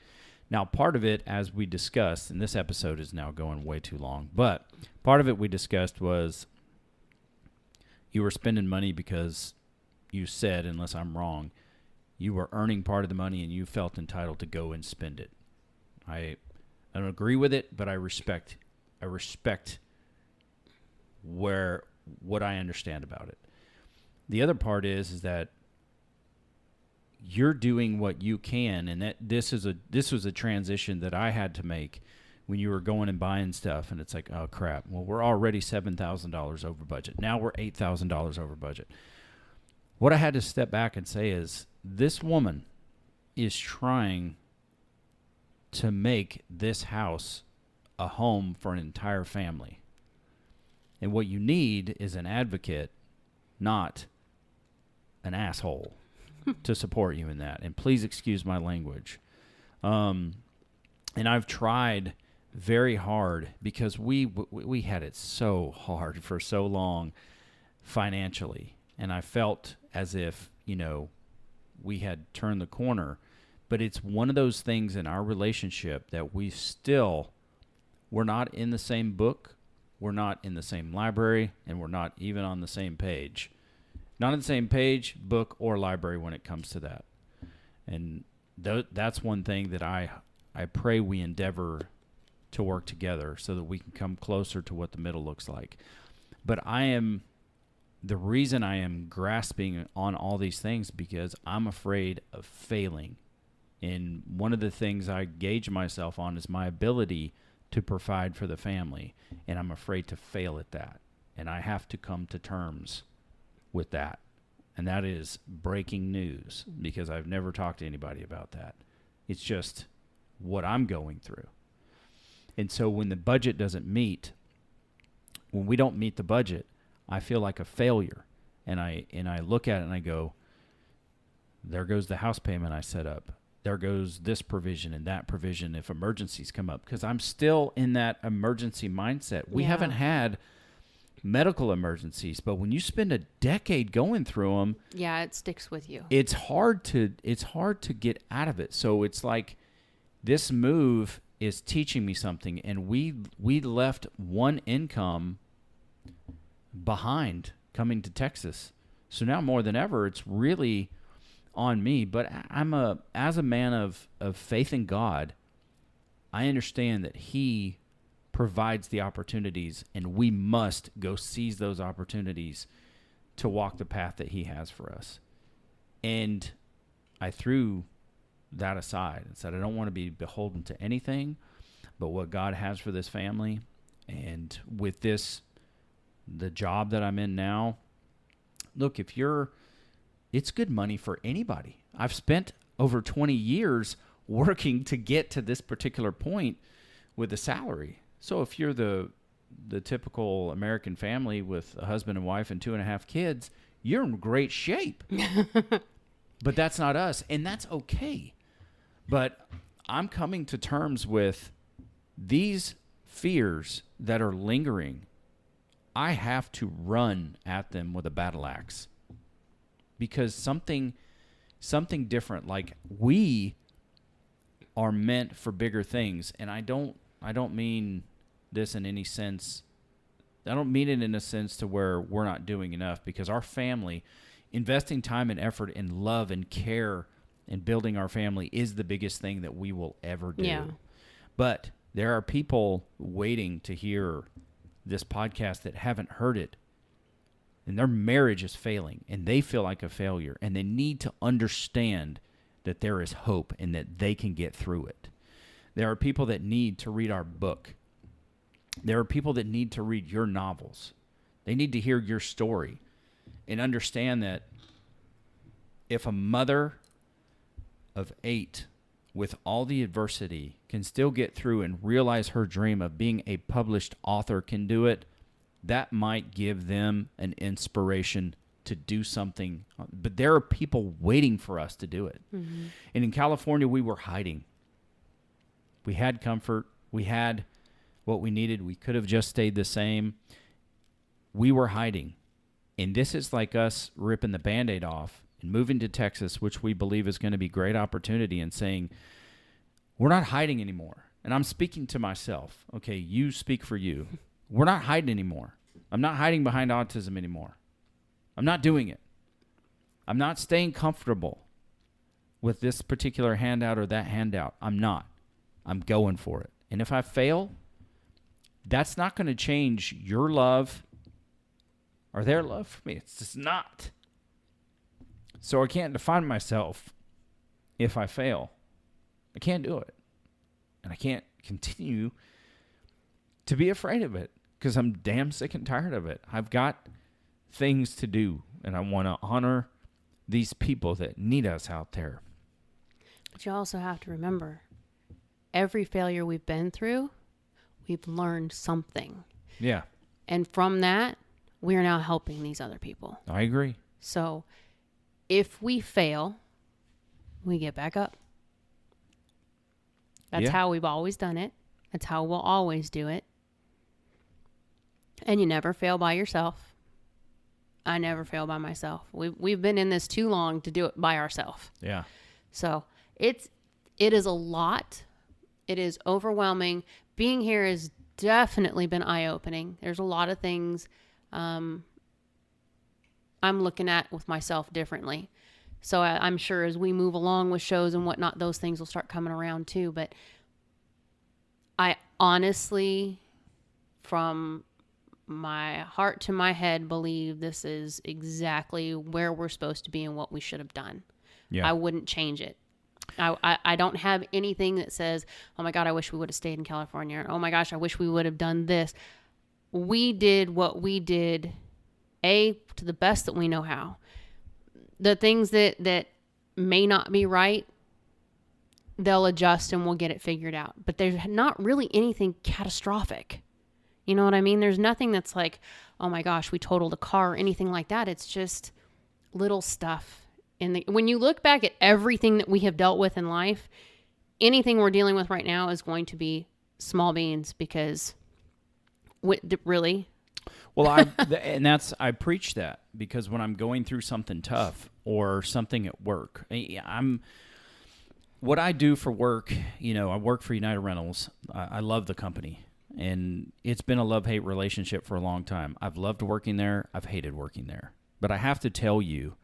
Now, part of it, as we discussed, and this episode is now going way too long, but part of it we discussed was you were spending money because you said, unless I'm wrong, you were earning part of the money and you felt entitled to go and spend it. I don't agree with it, but I respect what I understand about it. The other part is that you're doing what you can, and that this was a transition that I had to make when you were going and buying stuff, and it's like, oh crap, well, we're already $7,000 over budget. Now we're $8,000 over budget. What I had to step back and say is, this woman is trying to make this house a home for an entire family. And what you need is an advocate, not an asshole, to support you in that. And please excuse my language. And I've tried very hard, because we had it so hard for so long financially. And I felt as if, we had turned the corner. But it's one of those things in our relationship that we're not in the same book. We're not in the same library, and we're not even on the same page. Not on the same page, book, or library when it comes to that. And that's one thing that I pray we endeavor to work together so that we can come closer to what the middle looks like. But the reason I am grasping on all these things, because I'm afraid of failing. And one of the things I gauge myself on is my ability to provide for the family, and I'm afraid to fail at that. And I have to come to terms with that. And that is breaking news, because I've never talked to anybody about that. It's just what I'm going through. And so when the budget doesn't meet, when we don't meet the budget, I feel like a failure. And I look at it and I go, there goes the house payment I set up. There goes this provision and that provision if emergencies come up, because I'm still in that emergency mindset. We haven't had medical emergencies, but when you spend a decade going through them, yeah, it sticks with you. It's hard to get out of it. So it's like this move is teaching me something, and we left one income behind coming to Texas. So now more than ever, it's really on me. But as a man of faith in God, I understand that He provides the opportunities, and we must go seize those opportunities to walk the path that He has for us. And I threw that aside and said, I don't want to be beholden to anything but what God has for this family. And with the job that I'm in now, look, it's good money for anybody. I've spent over 20 years working to get to this particular point with a salary. So if you're the typical American family with a husband and wife and 2.5 kids, you're in great shape. But that's not us, and that's okay. But I'm coming to terms with these fears that are lingering. I have to run at them with a battle axe, because something different, like we are meant for bigger things. And I don't mean this in any sense. I don't mean it in a sense to where we're not doing enough, because our family, investing time and effort and love and care and building our family is the biggest thing that we will ever do. Yeah. But there are people waiting to hear this podcast that haven't heard it, and their marriage is failing and they feel like a failure, and they need to understand that there is hope and that they can get through it. There are people that need to read our book. There are people that need to read your novels. They need to hear your story and understand that if a mother of 8 with all the adversity can still get through and realize her dream of being a published author can do it, that might give them an inspiration to do something. But there are people waiting for us to do it. Mm-hmm. And in California, we were hiding. We had comfort. We had what we needed. We could have just stayed the same. We were hiding. And this is like us ripping the Band-Aid off and moving to Texas, which we believe is going to be great opportunity, and saying, we're not hiding anymore. And I'm speaking to myself. Okay, you speak for you. We're not hiding anymore. I'm not hiding behind autism anymore. I'm not doing it. I'm not staying comfortable with this particular handout or that handout. I'm not. I'm going for it. And if I fail, that's not going to change your love or their love for me. It's just not. So I can't define myself if I fail. I can't do it. And I can't continue to be afraid of it, because I'm damn sick and tired of it. I've got things to do, and I want to honor these people that need us out there. But you also have to remember, every failure we've been through, we've learned something. Yeah. And from that, we are now helping these other people. I agree. So if we fail, we get back up. That's how we've always done it. That's how we'll always do it. And you never fail by yourself. I never fail by myself. We've been in this too long to do it by ourselves. Yeah. So it is a lot. It is overwhelming. Being here has definitely been eye-opening. There's a lot of things I'm looking at with myself differently. So I'm sure as we move along with shows and whatnot, those things will start coming around too. But I honestly, from my heart to my head, believe this is exactly where we're supposed to be and what we should have done. Yeah. I wouldn't change it. I don't have anything that says, oh my God, I wish we would have stayed in California. Or, oh my gosh, I wish we would have done this. We did what we did, to the best that we know how. The things that may not be right, they'll adjust and we'll get it figured out. But there's not really anything catastrophic. You know what I mean? There's nothing that's like, oh my gosh, we totaled a car or anything like that. It's just little stuff. When you look back at everything that we have dealt with in life, anything we're dealing with right now is going to be small beans, because really. Well, I preach that, because when I'm going through something tough or something at work, what I do for work, I work for United Rentals. I love the company, and it's been a love-hate relationship for a long time. I've loved working there. I've hated working there. But I have to tell you,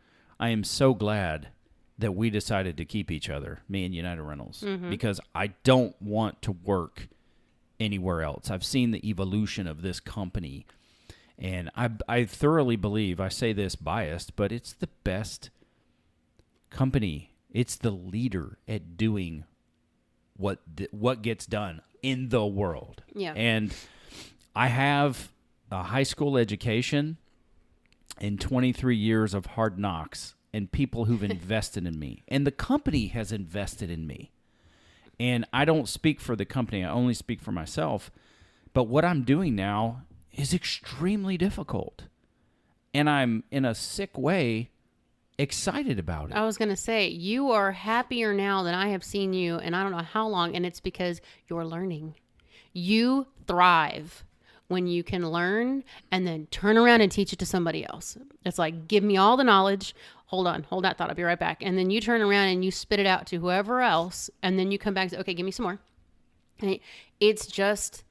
I am so glad that we decided to keep each other, me and United Rentals, because I don't want to work anywhere else. I've seen the evolution of this company, and I thoroughly believe, I say this biased, but it's the best company It's the leader at doing what gets done in the world. Yeah. And I have a high school education and 23 years of hard knocks and people who've invested in me. And the company has invested in me. And I don't speak for the company. I only speak for myself. But what I'm doing now is extremely difficult. And I'm, in a sick way, excited about it. I was going to say, you are happier now than I have seen you, and I don't know how long, and it's because you're learning. You thrive when you can learn and then turn around and teach it to somebody else. It's like, give me all the knowledge. Hold that thought. I'll be right back. And then you turn around and you spit it out to whoever else, and then you come back and say, okay, give me some more. And it's just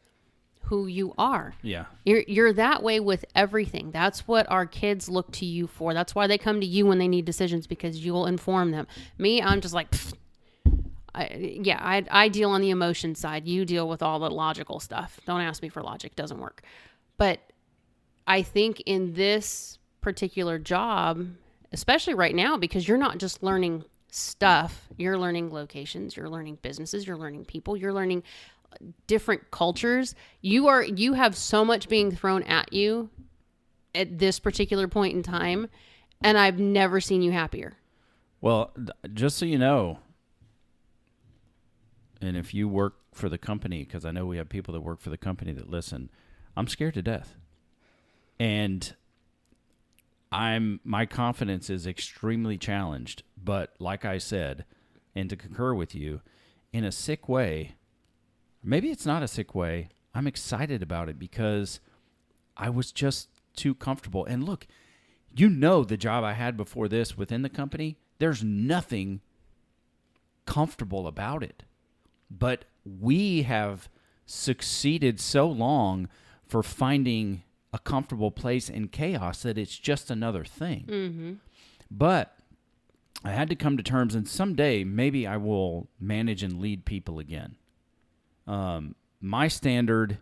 who you are. Yeah. You're that way with everything. That's what our kids look to you for. That's why they come to you when they need decisions, because you'll inform them. Me, I'm just like, I deal on the emotion side. You deal with all the logical stuff. Don't ask me for logic. Doesn't work. But I think in this particular job, especially right now, because you're not just learning stuff, you're learning locations, you're learning businesses, you're learning people, you're learning different cultures. You have so much being thrown at you at this particular point in time, and I've never seen you happier. Well, just so you know, and if you work for the company, because I know we have people that work for the company that listen, I'm scared to death. And my confidence is extremely challenged. But like I said, and to concur with you, in a sick way, maybe it's not a sick way, I'm excited about it because I was just too comfortable. And look, you know the job I had before this within the company, there's nothing comfortable about it. But we have succeeded so long for finding a comfortable place in chaos that it's just another thing. Mm-hmm. But I had to come to terms, and someday maybe I will manage and lead people again. My standard,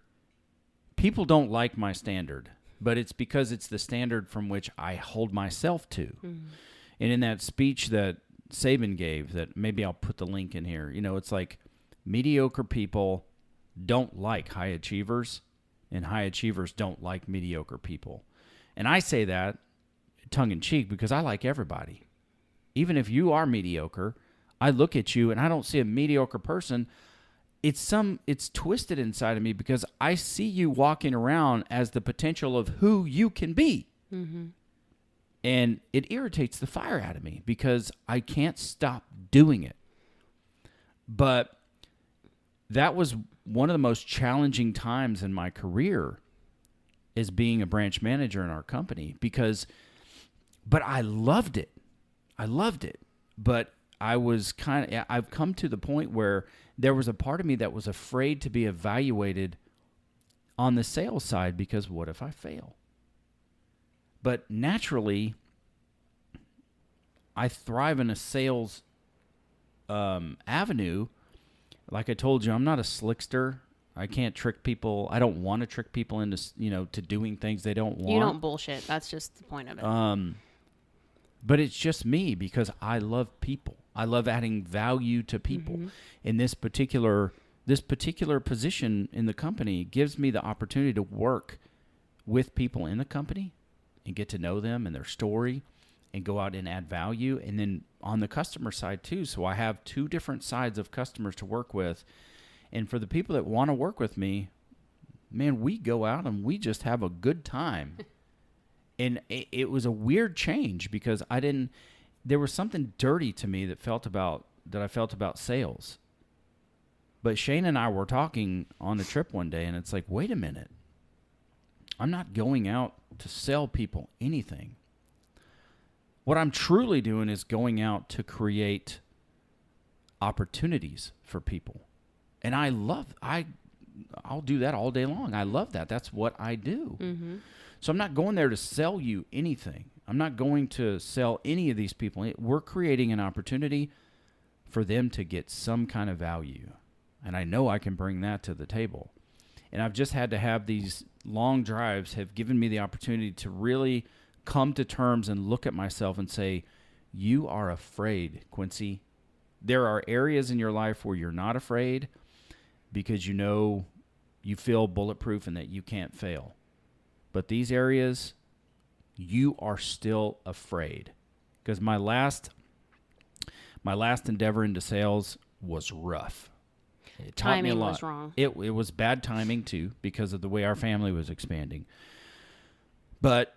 people don't like my standard, but it's because it's the standard from which I hold myself to. Mm-hmm. And in that speech that Saban gave, that maybe I'll put the link in here, it's like mediocre people don't like high achievers, and high achievers don't like mediocre people. And I say that tongue-in-cheek because I like everybody. Even if you are mediocre, I look at you and I don't see a mediocre person. It's twisted inside of me because I see you walking around as the potential of who you can be. Mm-hmm. And it irritates the fire out of me because I can't stop doing it. But that was one of the most challenging times in my career, is being a branch manager in our company, but I loved it. But I've come to the point where there was a part of me that was afraid to be evaluated on the sales side because what if I fail? But naturally, I thrive in a sales avenue. Like I told you, I'm not a slickster. I can't trick people. I don't want to trick people into, to doing things they don't want. You don't bullshit. That's just the point of it. But it's just me because I love people. I love adding value to people. Mm-hmm. And this particular position in the company gives me the opportunity to work with people in the company and get to know them and their story and go out and add value. And then on the customer side too. So I have two different sides of customers to work with. And for the people that want to work with me, man, we go out and we just have a good time. And it was a weird change because there was something dirty to me that I felt about sales. But Shane and I were talking on the trip one day, and it's like, wait a minute. I'm not going out to sell people anything. What I'm truly doing is going out to create opportunities for people. And I'll do that all day long. I love that. That's what I do. Mm-hmm. So I'm not going there to sell you anything. I'm not going to sell any of these people. We're creating an opportunity for them to get some kind of value. And I know I can bring that to the table. And I've just had to have these long drives have given me the opportunity to really come to terms and look at myself and say, you are afraid, Quincy. There are areas in your life where you're not afraid because you feel bulletproof and that you can't fail. But these areas, you are still afraid. Because my last endeavor into sales was rough. It taught me a Timing lot. was wrong. It was bad timing too because of the way our family was expanding. But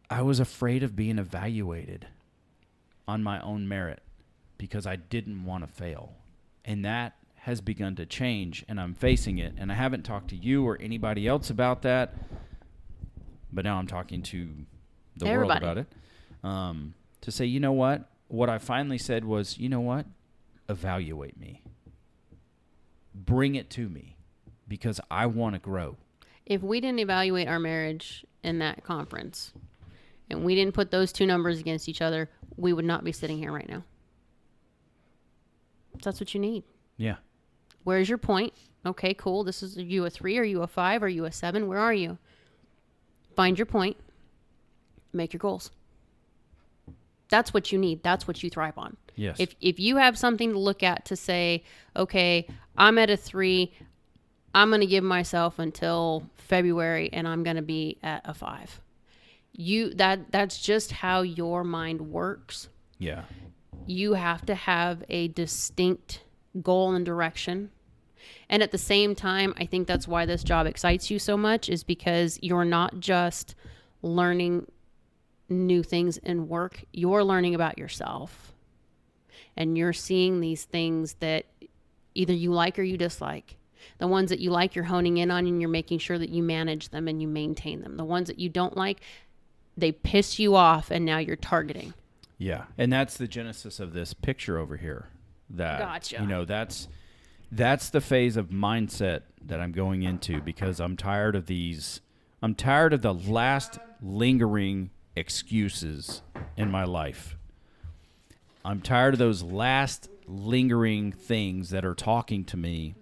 I was afraid of being evaluated on my own merit because I didn't want to fail. And that has begun to change, and I'm facing it. And I haven't talked to you or anybody else about that, but now I'm talking to the Everybody. world about it. To say, you know what? What I finally said was, you know what? Evaluate me. Bring it to me because I want to grow. If we didn't evaluate our marriage in that conference and we didn't put those two numbers against each other, we would not be sitting here right now. That's what you need. Yeah. Where's your point? Okay, cool. This is, are you a 3? Are you a 5? Are you a 7? Where are you? Find your point. Make your goals. That's what you need. That's what you thrive on. Yes. If you have something to look at to say, okay, I'm at a 3, I'm going to give myself until February and I'm going to be at a 5. That's just how your mind works. Yeah. You have to have a distinct goal and direction. And at the same time, I think that's why this job excites you so much, is because you're not just learning new things in work, you're learning about yourself. And you're seeing these things that either you like or you dislike. The ones that you like, you're honing in on and you're making sure that you manage them and you maintain them. The ones that you don't like, they piss you off and now you're targeting. Yeah. And that's the genesis of this picture over here. That, Gotcha. That's the phase of mindset that I'm going into because I'm tired of these. I'm tired of the last lingering excuses in my life. I'm tired of those last lingering things that are talking to me.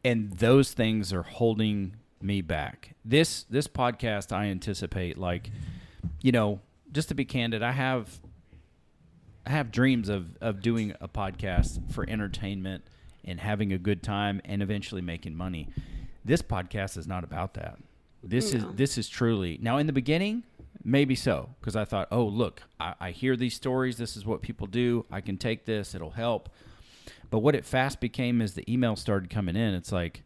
And those things are holding me back. This podcast, I anticipate, just to be candid, I have dreams of doing a podcast for entertainment and having a good time and eventually making money. This podcast is not about that. This is truly, now in the beginning, maybe so, because I thought, oh, look, I hear these stories. This is what people do. I can take this. It'll help. But what it fast became is the emails started coming in. It's like,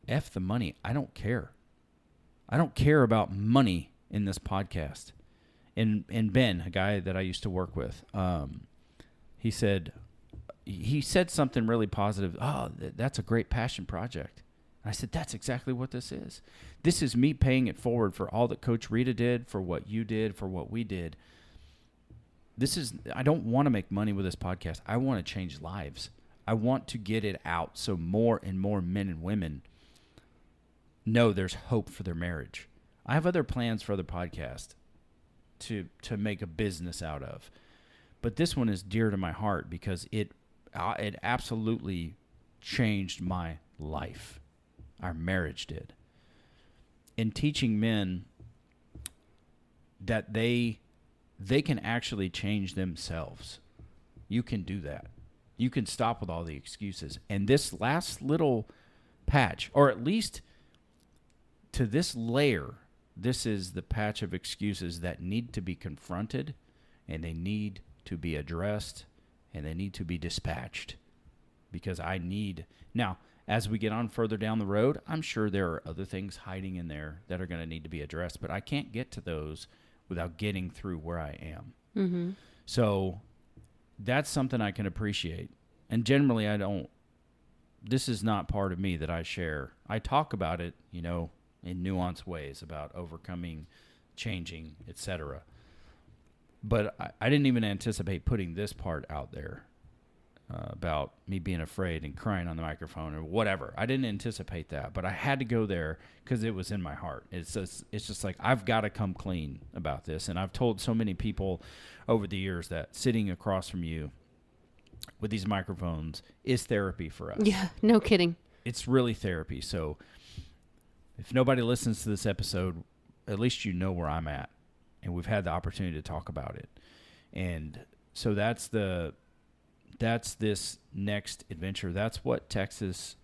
F the money. I don't care. I don't care about money in this podcast. And Ben, a guy that I used to work with, he said something really positive. Oh, that's a great passion project. I said, that's exactly what this is. This is me paying it forward for all that Coach Rita did, for what you did, for what we did. I don't want to make money with this podcast. I want to change lives. I want to get it out so more and more men and women know there's hope for their marriage. I have other plans for other podcasts to make a business out of. But this one is dear to my heart because it absolutely changed my life. Our marriage did. In teaching men that they can actually change themselves. You can do that. You can stop with all the excuses. And this last little patch, or at least to this layer, this is the patch of excuses that need to be confronted, and they need to be addressed, and they need to be dispatched. Because now, as we get on further down the road, I'm sure there are other things hiding in there that are going to need to be addressed, but I can't get to those without getting through where I am. Mm-hmm. So that's something I can appreciate. And generally, this is not part of me that I share. I talk about it, in nuanced ways about overcoming, changing, etc. But I didn't even anticipate putting this part out there about me being afraid and crying on the microphone or whatever. I didn't anticipate that, but I had to go there because it was in my heart. It's just like, I've got to come clean about this. And I've told so many people over the years that sitting across from you with these microphones is therapy for us. Yeah, no kidding. It's really therapy. So if nobody listens to this episode, at least you know where I'm at. And we've had the opportunity to talk about it. And so that's this next adventure. That's what Texas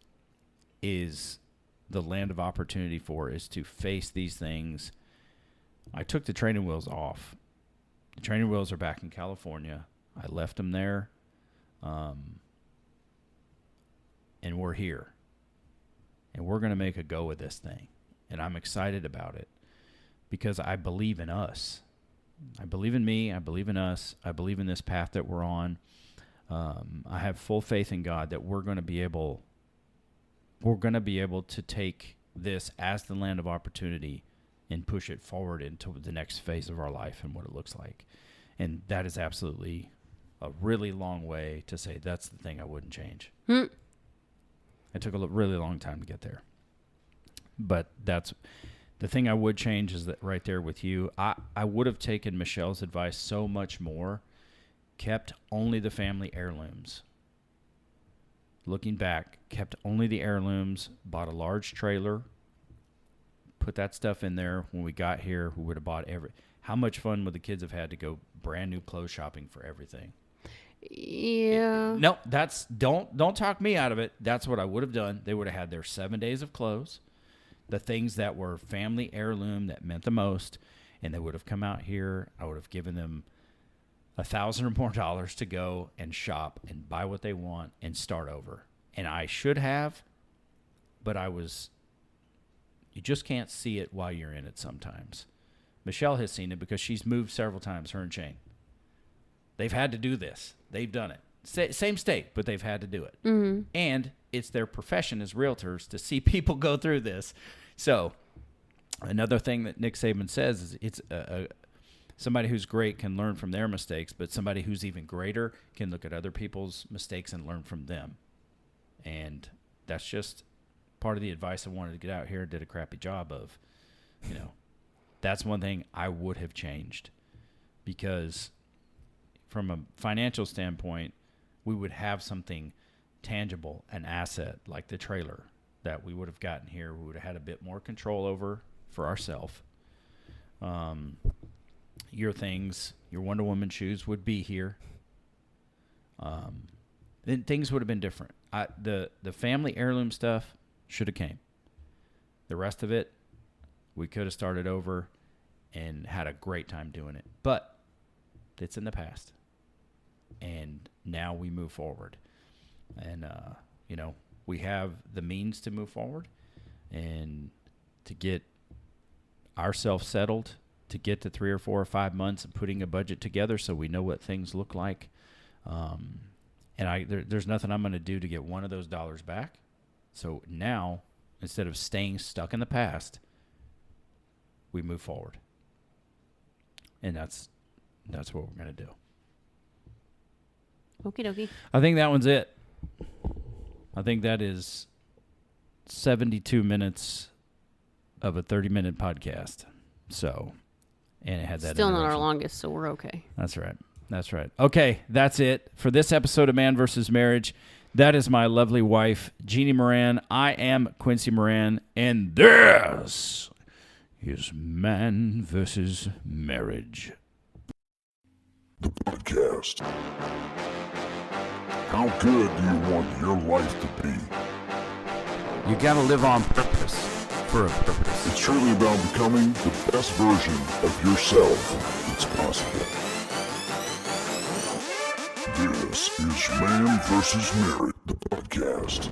is the land of opportunity for, is to face these things. I took the training wheels off. The training wheels are back in California. I left them there. And we're here. And we're going to make a go of this thing. And I'm excited about it because I believe in us. I believe in me. I believe in us. I believe in this path that we're on. I have full faith in God that we're going to be able to take this as the land of opportunity and push it forward into the next phase of our life and what it looks like. And that is absolutely a really long way to say that's the thing I wouldn't change. It took a really long time to get there. But that's the thing I would change, is that right there with you, I would have taken Michelle's advice so much more, kept only the family heirlooms. Looking back, kept only the heirlooms, bought a large trailer, put that stuff in there. When we got here, we would have bought how much fun would the kids have had to go brand new clothes shopping for everything? Yeah. No, don't talk me out of it. That's what I would have done. They would have had their 7 days of clothes, the things that were family heirloom that meant the most, and they would have come out here. I would have given them $1,000 or more to go and shop and buy what they want and start over. And I should have, but you just can't see it while you're in it sometimes. Michelle has seen it because she's moved several times, her and Shane. They've had to do this. They've done it. Same state, but they've had to do it. Mm-hmm. And it's their profession as realtors to see people go through this. So another thing that Nick Saban says is it's somebody who's great can learn from their mistakes, but somebody who's even greater can look at other people's mistakes and learn from them. And that's just part of the advice I wanted to get out here and did a crappy job of. That's one thing I would have changed, because from a financial standpoint, we would have something tangible, an asset like the trailer that we would have gotten here. We would have had a bit more control over for ourselves. Your things, your Wonder Woman shoes would be here. Then things would have been different. The family heirloom stuff should have came. The rest of it, we could have started over and had a great time doing it. But it's in the past. And now we move forward. And, we have the means to move forward and to get ourselves settled, to get to 3 or 4 or 5 months and putting a budget together so we know what things look like. There's nothing I'm going to do to get one of those dollars back. So now, instead of staying stuck in the past, we move forward. And that's what we're going to do. Okie dokie. I think that one's it. I think that is 72 minutes of a 30-minute podcast. So, and it had that. Still not our longest, so we're okay. That's right. Okay, that's it for this episode of Man vs. Marriage. That is my lovely wife, Jeannie Moran. I am Quincy Moran, and this is Man vs. Marriage. The podcast. How good do you want your life to be? You gotta live on purpose, for a purpose. It's truly about becoming the best version of yourself that's possible. This is Man vs. Marriage, the podcast.